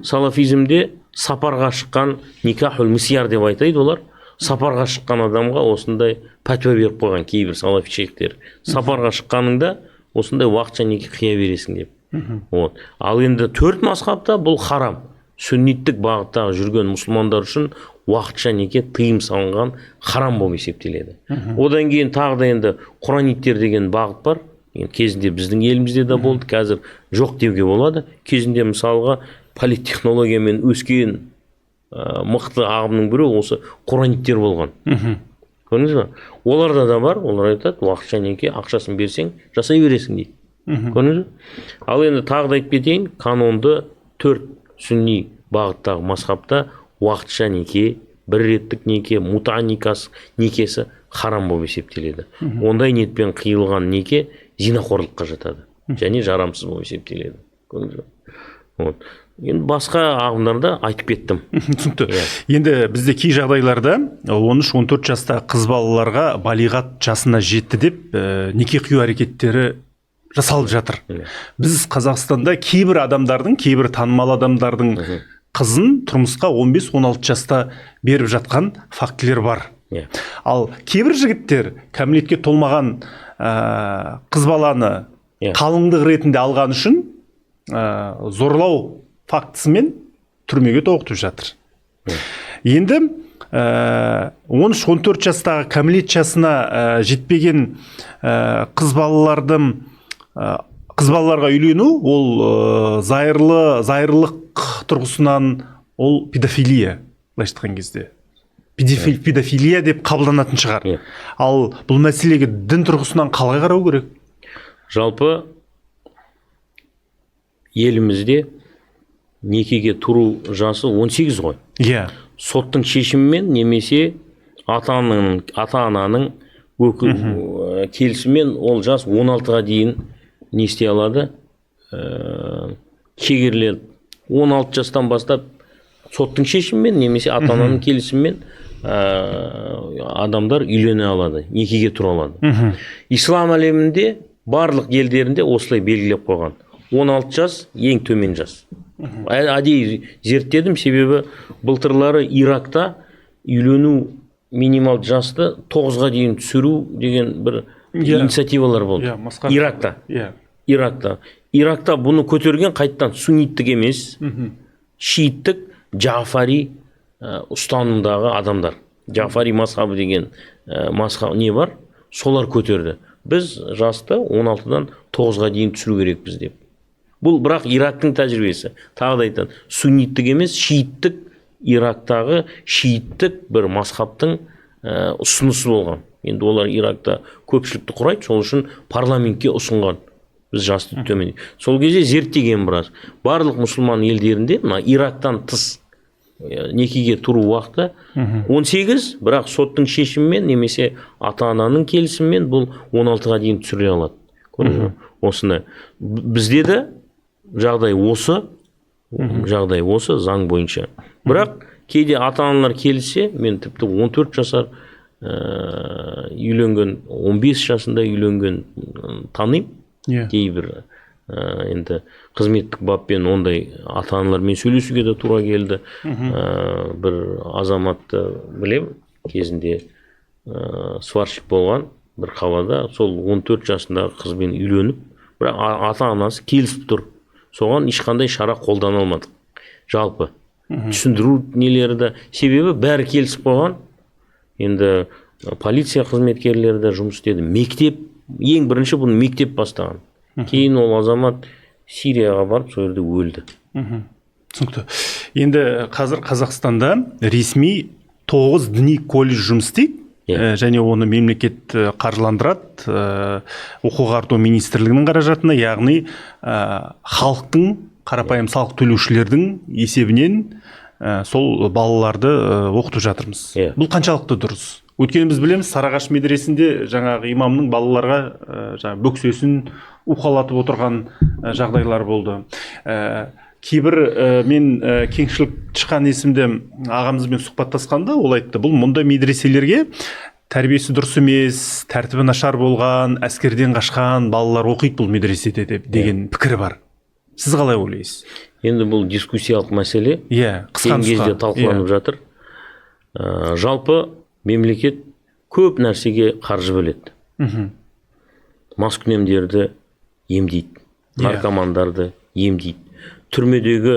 салафизмде сапарға шыққан никахул мисияр деп айтайды олар. Сапарға шыққан адамға осындай пәтуа беріп қойған кейбір салафи шейхтер. Сапарға шыққаныңда осындай уақытша неке қия бересің деп. Ал енді 4 мазхабта бұл харам. Сүнниттік бағыттағы жүрген мұсылмандар үшін уақытша неке тыйым салынған харам болып есептеледі. Одан кейін тағы да енді құраниттер деген бағыт бар. Кезінде біздің елімізде де болды, қазір жоқ деуге болады. Кезінде мысалға политтехнологиямен өскен мықты ағымның бірі осы құраниттер болған. Көрдіңіз бе? Оларда да бар, олар айтады, уақытша неке ақшасын берсең, жасай бересің дейді. Көрдіңіз бе? Ал енді тағы да айтып кетейін, канонды 4 сүнни бағыттағы мазхабта уақытша неке, бір реттік неке, мута некесі харам болып есептеледі. Ондай ниетпен қиылған неке зинақорлыққа жатады. Және жарамсыз болып есептеледі. Енді басқа ағымдарда айтып кеттім. Түсінікті. Енді бізде кей жағдайларда 13-14 жаста қыз балаларға балиғат жасына жетті деп неке қию әрекеттері жасалып жатыр. Біз Қазақстанда кейбір адамдардың, кейбір танымал адамдардың қызын тұрмысқа 15-16 жаста беріп жатқан фактілер бар. Ал кейбір жігіттер кәмелетке толмаған қыз баланы қалыңдық ретінде алған үшін зорлау фактісімен түрмеге тоғытып жатыр. Енді 13-14 жастағы кәмелет жасына жетпеген қыз балаларға үйлену ол зайырлық тұрғысынан ол педофилия, былайша айтқан кезде. Педофилия деп қабылданатын шығар. Ал бұл мәселеге дін тұрғысынан қалай қарау керек? Жалпы елімізде некеге тұру жасы 18 ғой. Соттың шешімімен немесе ата-ананың келісімен ол жас 16-ға дейін не істей алады? Шегеріледі. 16 жастан бастап соттың шешімімен немесе ата-ананың келісімен адамдар үйлене алады, некеге тұра алады. Ислам әлемінде барлық елдерінде осылай белгілеп қойған. 16 жас ең төмен жас. Әдейі зерттедім, себебі былтырлары Иракта үйлену минимал жасты 9-ға дейін түсіру деген бір инициативалар болды. Иракта бұны көтерген қайттан сунниттік емес, шииттік Джафари ұстанымдағы адамдар. Джафари мазхабы деген не бар, солар көтерді. Біз жасты 16-дан 9-ға дейін түсіру керекпіз деп. Бұл бірақ Ирактың тәжірибесі. Тағы да айтады, сунниттік емес, шииттік, Ирактағы шииттік бір мазхабтың ұсынысы болған. Енді олар Иракта көпшілікті құрайды, сол үшін парламентке ұсынған. Біз жасты төмен. Сол кезде зерттеген біраз. Барлық мұсылман елдерінде Ирактан тыс некеге тұру уақыты 18, бірақ соттың шешімімен немесе ата-ананың келісімімен бұл 16-ға дейін түсіре алады. Осыны. Бізде де жағдай осы заң бойынша. Бірақ кейде ата-аналар келсе, мен тіпті 14 жасар үйленген, 15 жасында үйленген таныйм. Кейбір енді қызметтік баппен ондай ата-аналармен сөйлесуге де тура келді. Бір азаматты білем, кезінде сварщик болған бір қалада, сол 14 жасындағы қызбен үйленіп, бірақ ата-анасы келісіп тұр. Соған ешқандай шара қолдана алмадық. Жалпы түсіндіру нелері де, себебі бәрі келісіп қойған. Енді полиция қызметкерлері де жұмыс істеді. Мектеп, ең бірінші бұны мектеп бастаған. Кейін ол азамат Сирияға барып, сол жерде өлді. Түсінікті. Енді қазір Қазақстанда ресми 9 діни колледж жұмыс істейді. Және оны мемлекет қаржыландырады, оқу ағарту министрлігінің қаражатына, яғни халықтың, қарапайым салық төлеушілердің есебінен сол балаларды оқытып жатырмыз. Бұл қаншалықты дұрыс? Өйткені біз білеміз, Сарыағаш медресесінде жаңағы имамның балаларға бөксесін уқалатып отырған жағдайлар болды. Кейбір мен кеңшілік шыққан есімде ағамызбен сұхбаттасқанда ол айтты, бұл мұнда медреселерге тәрбиесі дұрыс емес, тәртібі нашар болған, әскерден қашқан балалар оқиды бұл медреседе деген пікірі бар. Сіз қалай ойлайсыз? Енді бұл дискуссиялық мәселе. Қысқа кезде талқыланып жатыр. Жалпы мемлекет көп нәрсеге қаржы бөледі. Маскүнемдерді емдейді, наркомандарды емдейді. Түрмедегі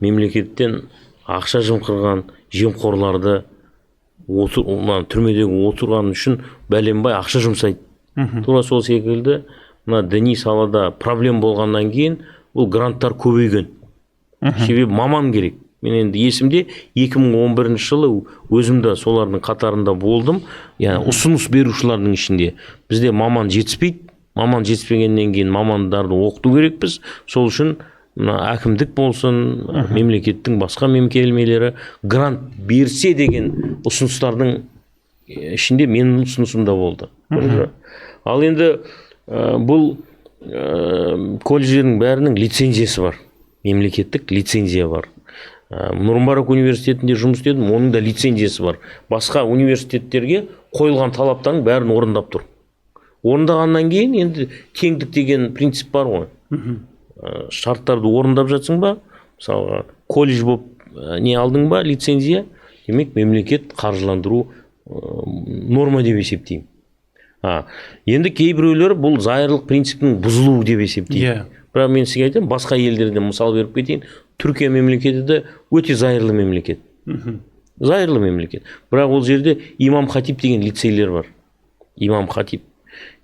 мемлекеттен ақша жымқырған жемқорларды түрмедегі отырған үшін бәленбай ақша жұмсайды. Тура сол секілді діни салада проблем болғаннан кейін бұл гранттар көбейген. Себебі маман керек. Мен енді есімде 2011 жылы өзімді солардың қатарында болдым. Яғни ұсыныс берушілердің ішінде. Бізде маман жетіспейді. Маман жетіспегеннен кейін мамандарды оқыту керекпіз. Сол үшін әкімдік болсын, мемлекеттің басқа мекемелері грант берсе деген ұсыныстардың ішінде менің ұсынысым да болды. Ал енді бұл колледждердің бәрінің лицензиясы бар. Мемлекеттік лицензия бар. Нұрмарок университетінде жұмыс істедім, оның да лицензиясы бар. Басқа университеттерге қойылған талаптардың бәрін орындап тұр. Орындағаннан кейін енді теңдік деген принцип бар ғой. Шарттарды орындап жатсың ба, мысалға колледж болып не алдың ба лицензия, демек мемлекет қаржыландыру норма деп есептеймін. Енді кейбіреулер бұл зайырлық принципінің бұзылуы деп есептейді. Бірақ мен сізге айтайын, басқа елдерден мысал беріп кетейін. Түркия мемлекеті де өте зайырлы мемлекет. Зайырлы мемлекет. Бірақ ол жерде имам хатиб деген лицейлер бар. Имам хатиб.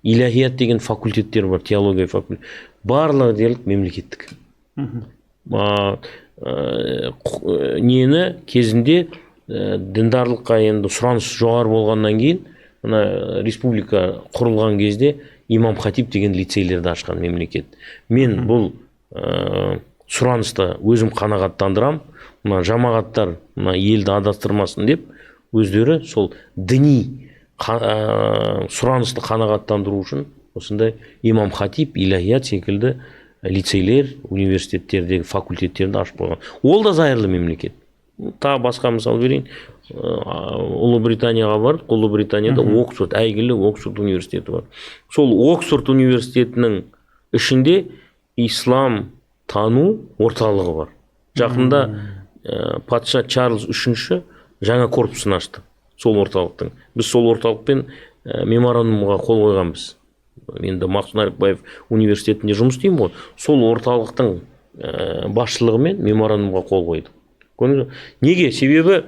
Илахият деген факультеттер бар, теология факультет. Барлығы дерлік мемлекеттік. Нені кезінде діндарлыққа енді сұраныс жоғары болғаннан кейін, республика құрылған кезде имам хатиб деген лицейлерді ашқан мемлекет. Мен бұл сұранысты өзім қанағаттандырам. Жамағаттар елді адастырмасын деп, өздері сол діни сұранысты қанағаттандыру үшін осындай имам хатиб, илахият секілді лицейлер, университеттердегі факультеттерді ашып қойған. Ол да зайырлы мемлекет. Тағы басқа мысал берейін. Ұлыбританияға бардық. Ұлыбританияда Оксфорд, әйгілі Оксфорд университеті бар. Сол Оксфорд университетінің ішінде ислам тану орталығы бар. Жақында патша Чарльз үшінші жаңа корпусын ашты. Сол орталықтың. Біз сол орталықпен меморандумға қол қойғанбыз. Енді Мақсұт Нарықбаев университетінде жұмыс істеймін ғой. Сол орталықтың басшылығымен меморандумға қол қойдық. Неге? Себебі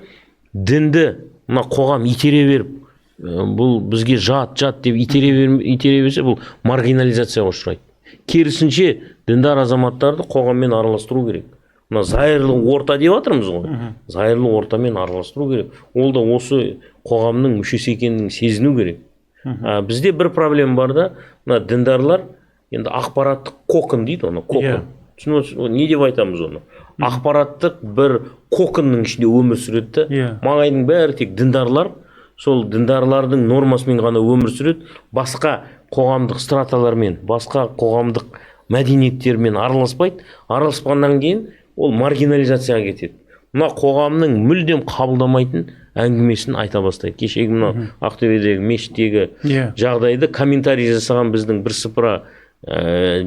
дінді қоғам итере беріп, бұл бізге жат деп итере берсе, бұл маргинализацияға ұшырайды. Керісінше діндар азаматтарды қоғаммен араластыру керек. Зайырлы орта деп жатырмыз ғой. Зайырлы ортамен араластыру керек. Ол да осы қоғамның мүшесі екенін сезіну керек. Бізде бір проблема бар да, діндарлар енді ақпараттық кокон дейді оны, кокон. Не деп айтамыз оны? Ақпараттық бір коконның ішінде өмір сүреді. Маңайдың бәрі тек діндарлар, сол діндарлардың нормасымен ғана өмір сүреді. Басқа қоғамдық страталармен, басқа қоғамдық мәдениеттермен араласпайды. Араласпағаннан кейін ол маргинализацияға кетеді. Қоғамның мүлдем қабылдамайтын әңгімесін айта бастайды. Кешегі Ақтөбедегі мешіттегі жағдайды комментарий жасаған біздің бірсыпыра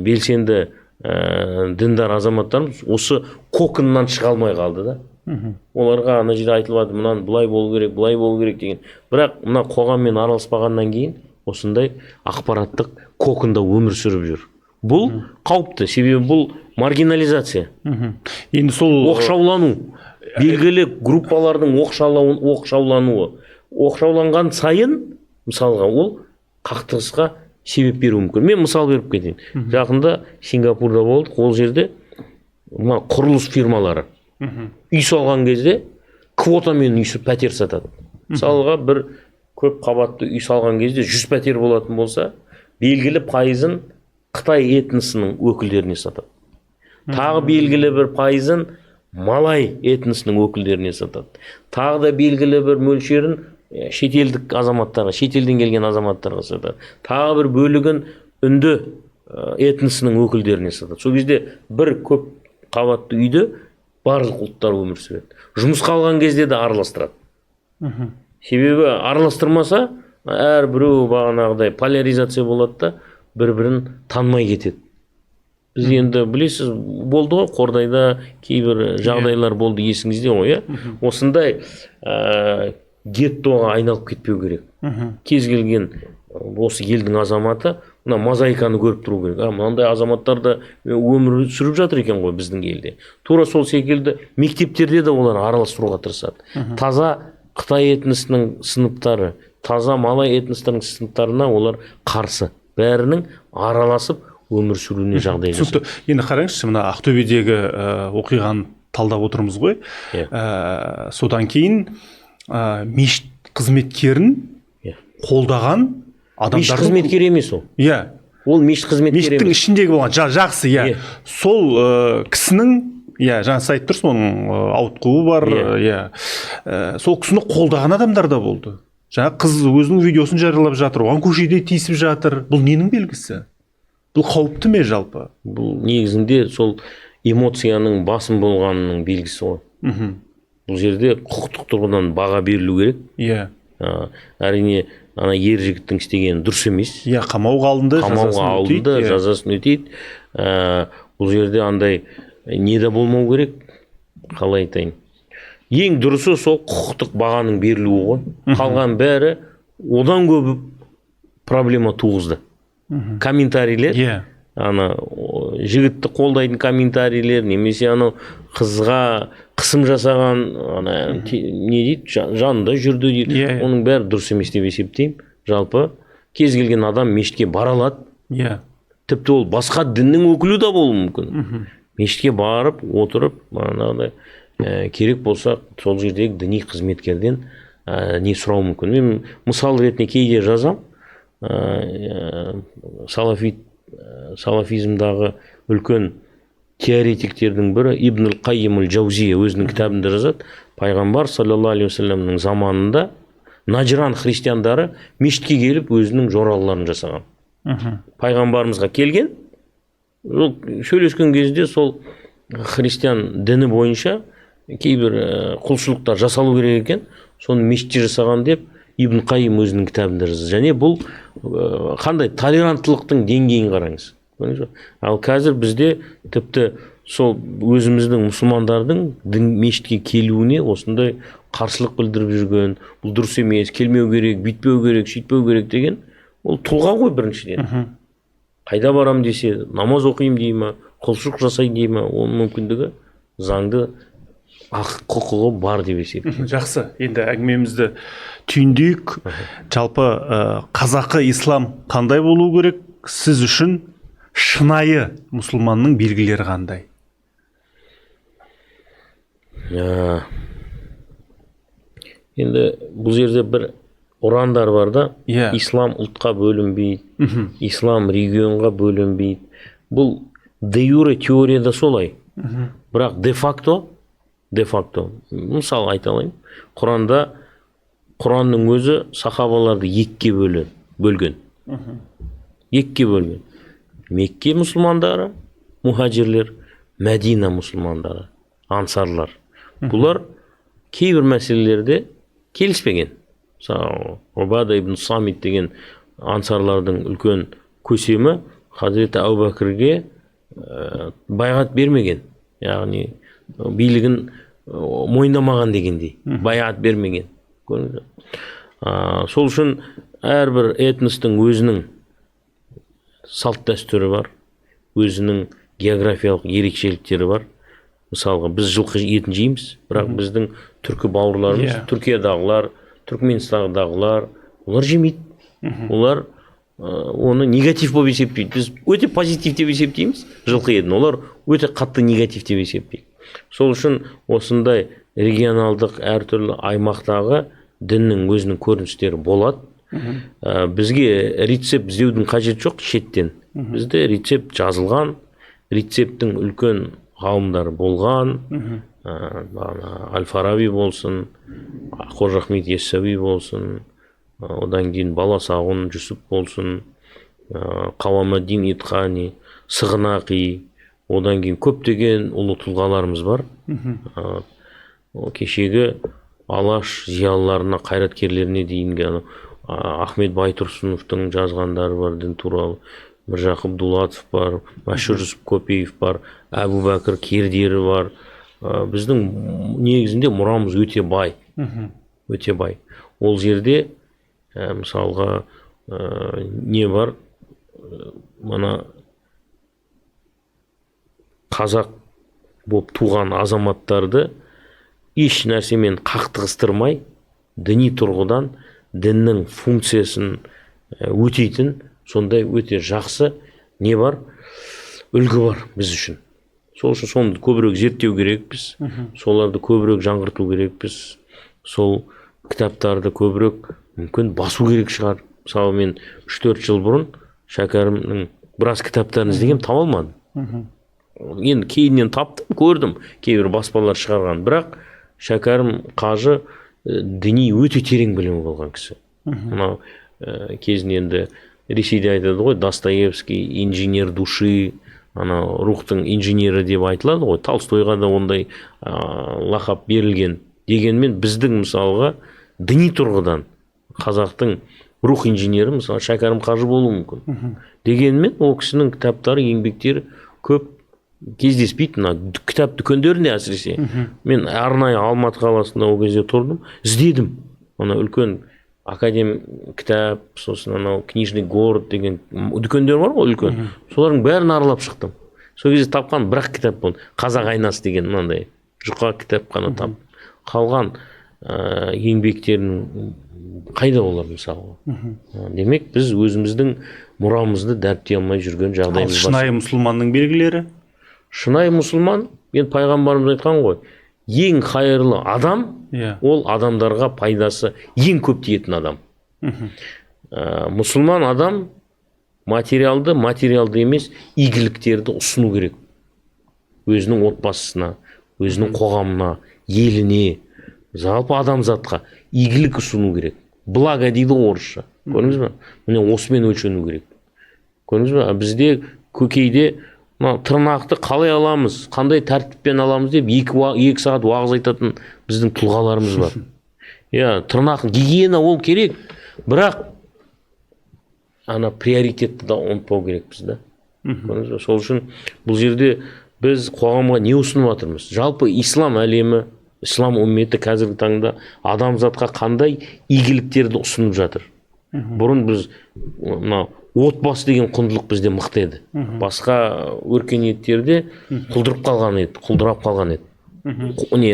белсенді діндар азаматтарымыз осы коконнан шыға алмай қалды да. Оларға ана жерде айтылады, мынаны былай болу керек деген. Бірақ қоғаммен араласпағаннан кейін осындай ақпараттық коконда өмір сүріп жүр. Бұл қауіпті, себебі бұл маргинализация. Енді сол оқшаулану, белгілі группалардың оқшаулануы. Оқшауланған сайын, мысалға, ол қақтығысқа себеп беруі мүмкін. Мен мысал беріп кетейін. Жақында Сингапурда болдық, ол жерде құрылыс фирмалары үй салған кезде квотамен үй пәтер сатады. Мысалға бір көп қабатты үй салған кезде 100 пәтер болатын болса, белгілі пайызын Қытай этносының өкілдеріне сатады. Тағы белгілі бір пайызын Малай этносының өкілдеріне сатады. Тағы да белгілі бір мөлшерін шетелдік азаматтарға, шетелден келген азаматтарға сатады. Тағы бір бөлігін үнді этносының өкілдеріне сатады. Сол кезде бір көп қабатты үйде барлық ұлттар өмір сүреді. Жұмысқа алған кезде де араластырады. Себебі араластырмаса, әрбіреу бағанағыдай поляризация болады да, бір-бірін танымай кетеді. Біз енді білесіз, болды ғой, Қордайда кейбір жағдайлар болды, есіңізде ғой, осындай геттоға айналып кетпеу керек. Кез келген осы елдің азаматы мозаиканы көріп тұру керек. Мынандай азаматтар да өмір сүріп жатыр екен ғой біздің елде. Тура сол секілді мектептерде де олар араластыруға тырысады. Таза Қытай этносының сыныптары, таза Малай этностарының сыныптарына олар қарсы. Бәрінің араласып өмір сүруіне жағдай жасайды. Енді қараңызшы, мына Ақтөбедегі оқиғаны талдап отырмыз ғой. Содан кейін мешіт қызметкерін қолдаған адамдар. Мешіт қызметкері емес ол. Ол мешіт қызметкері емес. Мешіттің ішіндегі болған жақсы, сол кісінің, жаңа айтып тұрсыз, оның ауытқуы бар, сол кісіні қолдаған адамдар да болды. Жаңа қыз өзінің видеосын жариялап жатыр, оған көшеде тиісіп жатыр. Бұл ненің белгісі? Бұл қауіпті ме жалпы? Бұл негізінде сол эмоцияның басым болғанының белгісі ғой. Бұл жерде құқықтық тұрғыдан баға берілу керек. Әрине, ер жігіттің істегені дұрыс емес. Қамауға алынды, жазасын өтейді. Бұл жерде андай не де болмау керек, қалай айтайын. ең дұрысы сол құқықтық бағаның берілуі ғой. Қалған бәрі одан көп проблема туғызды. Комментарийлер, жігітті қолдайтын комментарийлер, немесе қызға қысым жасаған, не дейді, жанында жүрді дейді, оның бәрі дұрыс емес деп есептеймін. Жалпы кез келген адам мешітке бара алады. Тіпті ол басқа діннің өкілі де болуы мүмкін. Мешітке барып, отырып, керек болса сол жердегі діни қызметкерден не сұрау мүмкін. Мен мысал ретінде кейде жазам, салафизмдағы үлкен теоретиктердің бірі Ибн аль-Қайим аль-Джаузия өзінің кітабында жазады. Пайғамбар саллаллаху алейхи вассаламның заманында Наджран христиандары мешітке келіп өзінің жоралғыларын жасаған. Пайғамбарымызға келген, сөйлескен кезде сол христиан діні бойынша кейбір құлшылықтар жасалу керек екен, соны мешітте жасаған деп Ибн Қайим өзінің кітабында жазады. Және бұл қандай толеранттылықтың деңгейін қараңыз. Ал қазір бізде тіпті сол өзіміздің мұсылмандардың мешітке келуіне осындай қарсылық білдіріп жүрген, бұл дұрыс емес, келмеу керек, бүйтпеу керек, сөйтпеу керек деген, ол тұлға ғой біріншіден. Қайда барам десе, намаз оқимын дей ма, құлшылық жасайын дей ма, оның мүмкіндігі заңды құқығы бар деп есептеймін. Жақсы, енді әңгімемізді түйіндейік. Жалпы қазақы ислам қандай болу керек? Сіз үшін шынайы мұсылманның белгілері қандай? Енді бұл жерде бір ұрандар бар да, ислам ұлтқа бөлінбейді, ислам регионға бөлінбейді. Бұл де юре теорияда солай. Бірақ де факто, мысалы айта алайын, Құранның өзі сахабаларды екіге бөлген. Екіге бөлген. Мекке мұсылмандары, мухаджирлер, Мәдина мұсылмандары, ансарлар. Бұлар кейбір мәселелерде келіспеген. Убада ибн Самит деген ансарлардың үлкен көсемі Хазіреті Әбу Бәкірге байғат бермеген. Яғни билігін мойындамаған дегендей. Байғат бермеген. Сол үшін әрбір этностың өзінің салт дәстүрі бар, өзінің географиялық ерекшеліктері бар. Мысалға, біз жылқы етін жейміз, бірақ біздің түркі бауырларымыз, Түркиядағылар, Түркменстандағылар, олар жемейді. Олар оны негатив болып есептейді. Біз өте позитив деп есептейміз жылқы етін, олар өте қатты негатив деп есептейді. Сол үшін осындай регионалдық әртүрлі аймақтағы діннің өзінің көріністері болады. Бізге рецепт іздеудің қажет жоқ шеттен. Бізде рецепт жазылған, рецепттің үлкен ғалымдары болған, Аль-Фараби болсын, Қожа Ахмет Яссауи болсын, одан кейін Баласағұн Жүсіп болсын, Қауамаддин Итхани, Сығынақи, одан кейін көптеген ұлы тұлғаларымыз бар. Кешегі Алаш зиялыларына, қайраткерлеріне дейінгі Ахмет Байтұрсыновтың жазғандары бар дін туралы, Міржақып Дулатов бар, Мәшһүр Жүсіп Көпеев бар, Әбу Бәкір Кердері бар. Біздің негізінде мұрамыз өте бай. Өте бай. Ол жерде мысалға не бар? Мана қазақ болып туған азаматтарды еш нәрсемен қақтығыстырмай, діни тұрғыдан діннің функциясын өтейтін сондай өте жақсы не бар? Үлгі бар біз үшін. Сол үшін соны көбірек зерттеу керекпіз, соларды көбірек жаңғырту керекпіз, сол кітаптарды көбірек мүмкін басу керек шығар. Мысалы мен 3-4 жыл бұрын Шәкәрімнің біраз кітаптарын іздегем, таба алмадым. Енді кейіннен таптым, көрдім, кейбір баспалар шығарған, бірақ Шәкәрім қажы діни өте терең білімі болған кісі. Мынау кезінде енді Ресейде айтады ғой, Достоевский инженер души, рухтың инженері деп айтылады ғой. Толстойға да ондай лақап берілген. Дегенмен біздің мысалға діни тұрғыдан қазақтың рух инженері мысалы Шәкәрім қажы болуы мүмкін. Дегенмен ол кісінің кітаптары, еңбектері көп кездеспейді мына кітап дүкендерінде әсіресе. Мен арнайы Алматы қаласында ол кезде тұрдым, іздедім. Ана үлкен академ кітап, сосын анау книжный город деген дүкендер бар ғой үлкен. Солардың бәрін аралап шықтым. Сол кезде тапқан бір кітап болды. Қазақ айнасы деген мынандай жұқа кітап қана тап. Қалған еңбектерін қайда олар мысалы. Демек біз өзіміздің мұрамызды дәріптей алмай жүрген жағдайымыз бар. Шынайы мұсылманның белгілері? Шынайы мұсылман, мен пайғамбарымыз айтқан ғой, ең қайырлы адам, ол адамдарға пайдасы ең көп тиетін адам. Мұсылман адам материалды емес игіліктерді ұсыну керек. Өзінің отбасысына, өзінің қоғамына, еліне, жалпы адамзатқа игілік ұсыну керек. Благо дейді орысша. Көрдіңіз бе? Міне осымен өлшену керек. Көрдіңіз бе? Бізде көкейде тырнақты қалай аламыз, қандай тәртіппен аламыз деп 2 сағат уағыз айтатын біздің тұлғаларымыз бар. Тырнақ гигиена ол керек, бірақ ана приоритетті да ұмытпау керекпіз да. Сол үшін бұл жерде біз қоғамға не ұсынып жатырмыз? Жалпы ислам әлемі, ислам үмметі қазіргі таңда адамзатқа қандай игіліктерді ұсынып жатыр? Бұрын біз отбасы деген құндылық бізде мықты еді. Басқа өркениеттерде құлдырап қалған еді.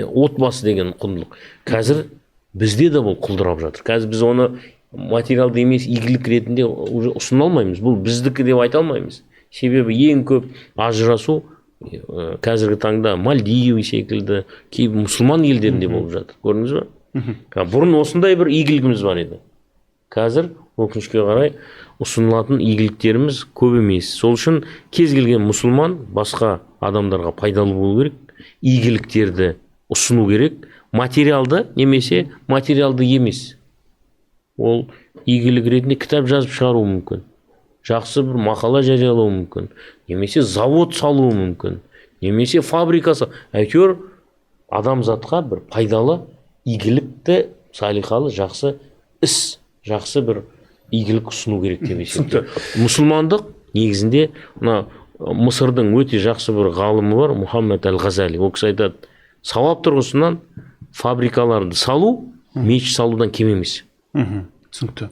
Отбасы деген құндылық. Қазір бізде де бұл құлдырап жатыр. Қазір біз оны материалды емес игілік ретінде уже ұсына алмаймыз. Бұл біздікі деп айта алмаймыз. Себебі ең көп ажырасу қазіргі таңда Мальдивы секілді кейбір мұсылман елдерінде болып жатыр. Көрдіңіз бе? Бұрын осындай бір игілігіміз бар еді. Қазір өкінішке қарай ұсынылатын игіліктеріміз көп емес. Сол үшін кез келген мұсылман басқа адамдарға пайдалы болу керек, игіліктерді ұсыну керек, материалды немесе материалды емес. Ол игілік ретінде кітап жазып шығару мүмкін, жақсы бір мақала жариялау мүмкін, немесе завод салуы мүмкін, немесе фабрика әйтеуір адамзатқа бір пайдалы, игілікті, салиқалы, жақсы іс, жақсы бір игілік ұсыну керек деп есептеймін. Мұсылмандық негізінде Мысырдың өте жақсы бір ғалымы бар, Мұхаммед әл-Ғазали. Ол кісі айтады, сауап тұрғысынан фабрикаларды салу мешіт салудан кем емес. Түсінікті.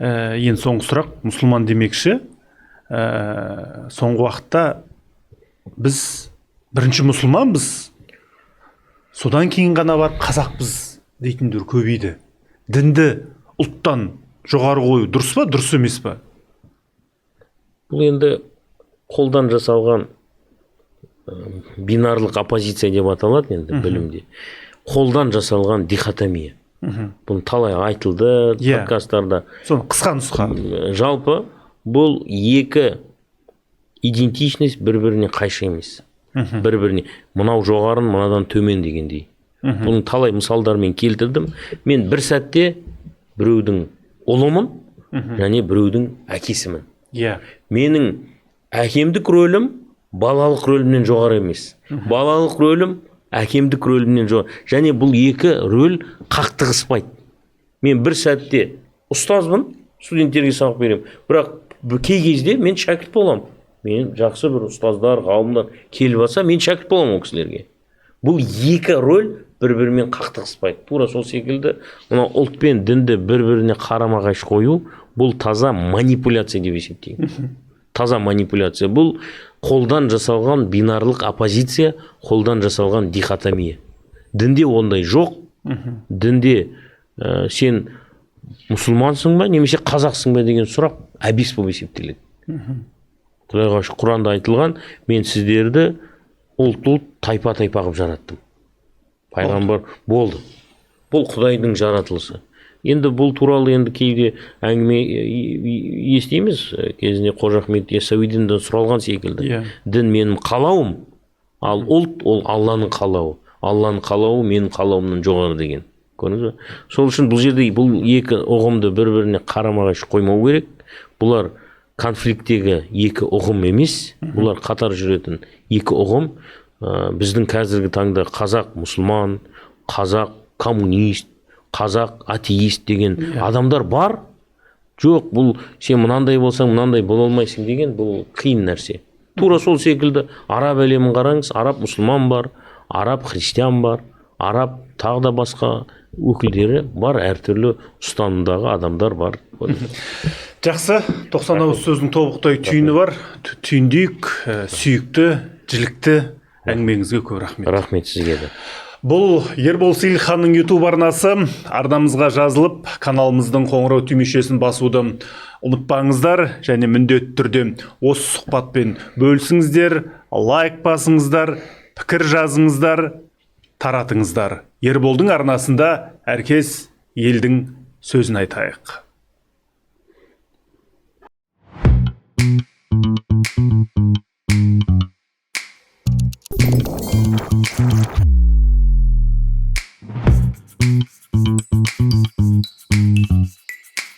Ең соңғы сұрақ, мұсылман демекші, соңғы уақытта біз бірінші мұсылманбыз, содан кейін ғана бар қазақпыз дейтіндер көбейді. Дінді ұлттан жоғары қою дұрыс па, дұрыс емес па? Бұл енді қолдан жасалған бинарлық оппозиция деп аталады енді білімде. Қолдан жасалған дихотомия. Бұл талай айтылды подкасттарда. Соны қысқа нұсқа. Жалпы бұл екі идентичность бір-біріне қайшы емес. Бір-біріне мынау жоғарын, мынадан төмен дегендей. Бұның талай мысалдармен келтірдім. Мен бір сәтте біреудің ұлымын, және біреудің әкесімін. Менің әкемдік рөлім балалық рөлімнен жоғары емес. Балалық рөлім әкемдік рөлімнен жоғары. Және бұл екі рөл қақтығыспайды. Мен бір сәтте ұстазбын, студенттерге сабақ беремін. Бірақ кей кезде мен шәкірт боламын. Мен жақсы бір ұстаздар, ғалымдар келіп алса, мен шәкірт боламын ол кісілерге. Бұл екі рөл бір-бірімен қақтығыспайды. Тура сол секілді, ұлт пен дінді бір-біріне қарама-қайшы қою, бұл таза манипуляция деп есептеймін. Таза манипуляция. Бұл қолдан жасалған бинарлық оппозиция, қолдан жасалған дихотомия. Дінде ондай жоқ. Дінде сен мұсылмансың ба, немесе қазақсың ба деген сұрақ әбес болып есептеледі. Құдайға шүкір, Құранда айтылған, мен сіздерді ұлт тайпа-тайпа қылып жараттым. Пайғамбар болды. Бұл Құдайдың жаратылысы. Енді бұл туралы енді кейде әңгіме естиміз. Кезінде Қожа Ахмет Яссауиден сұралған секілді. Дін менің қалауым, ал ұлт ол Алланың қалауы. Алланың қалауы менің қалауымнан жоғары деген. Көрдіңіз бе? Сол үшін бұл жерде бұл екі ұғымды бір-біріне қарама-қайшы қоймау керек. Бұлар конфликттегі екі ұғым емес, бұлар қатар жүретін екі ұғым. Біздің қазіргі таңда қазақ мұсылман, қазақ коммунист, қазақ атеист деген адамдар бар. Жоқ, бұл сен мынандай болсаң, мынандай бола алмайсың деген бұл қиын нәрсе. Тура сол секілді араб әлемін қараңыз, араб мұсылман бар, араб христиан бар, араб тағы да басқа өкілдері бар, әртүрлі ұстанымдағы адамдар бар. Жақсы, 90 ауыз сөздің тобықтай түйіні бар. Түйіндейік, сүйікті, жілікті әңгімеңізге көп рахмет. Рахмет сізге де. Бұл Ербол Сейілханның YouTube арнасы. Арнамызға жазылып, каналымыздың қоңырау түймешесін басуды ұмытпаңыздар, және міндетті түрде осы сұхбатпен бөлісіңіздер, лайк басыңыздар, пікір жазыңыздар, таратыңыздар. Ерболдың арнасында әркез елдің сөзін айтайық.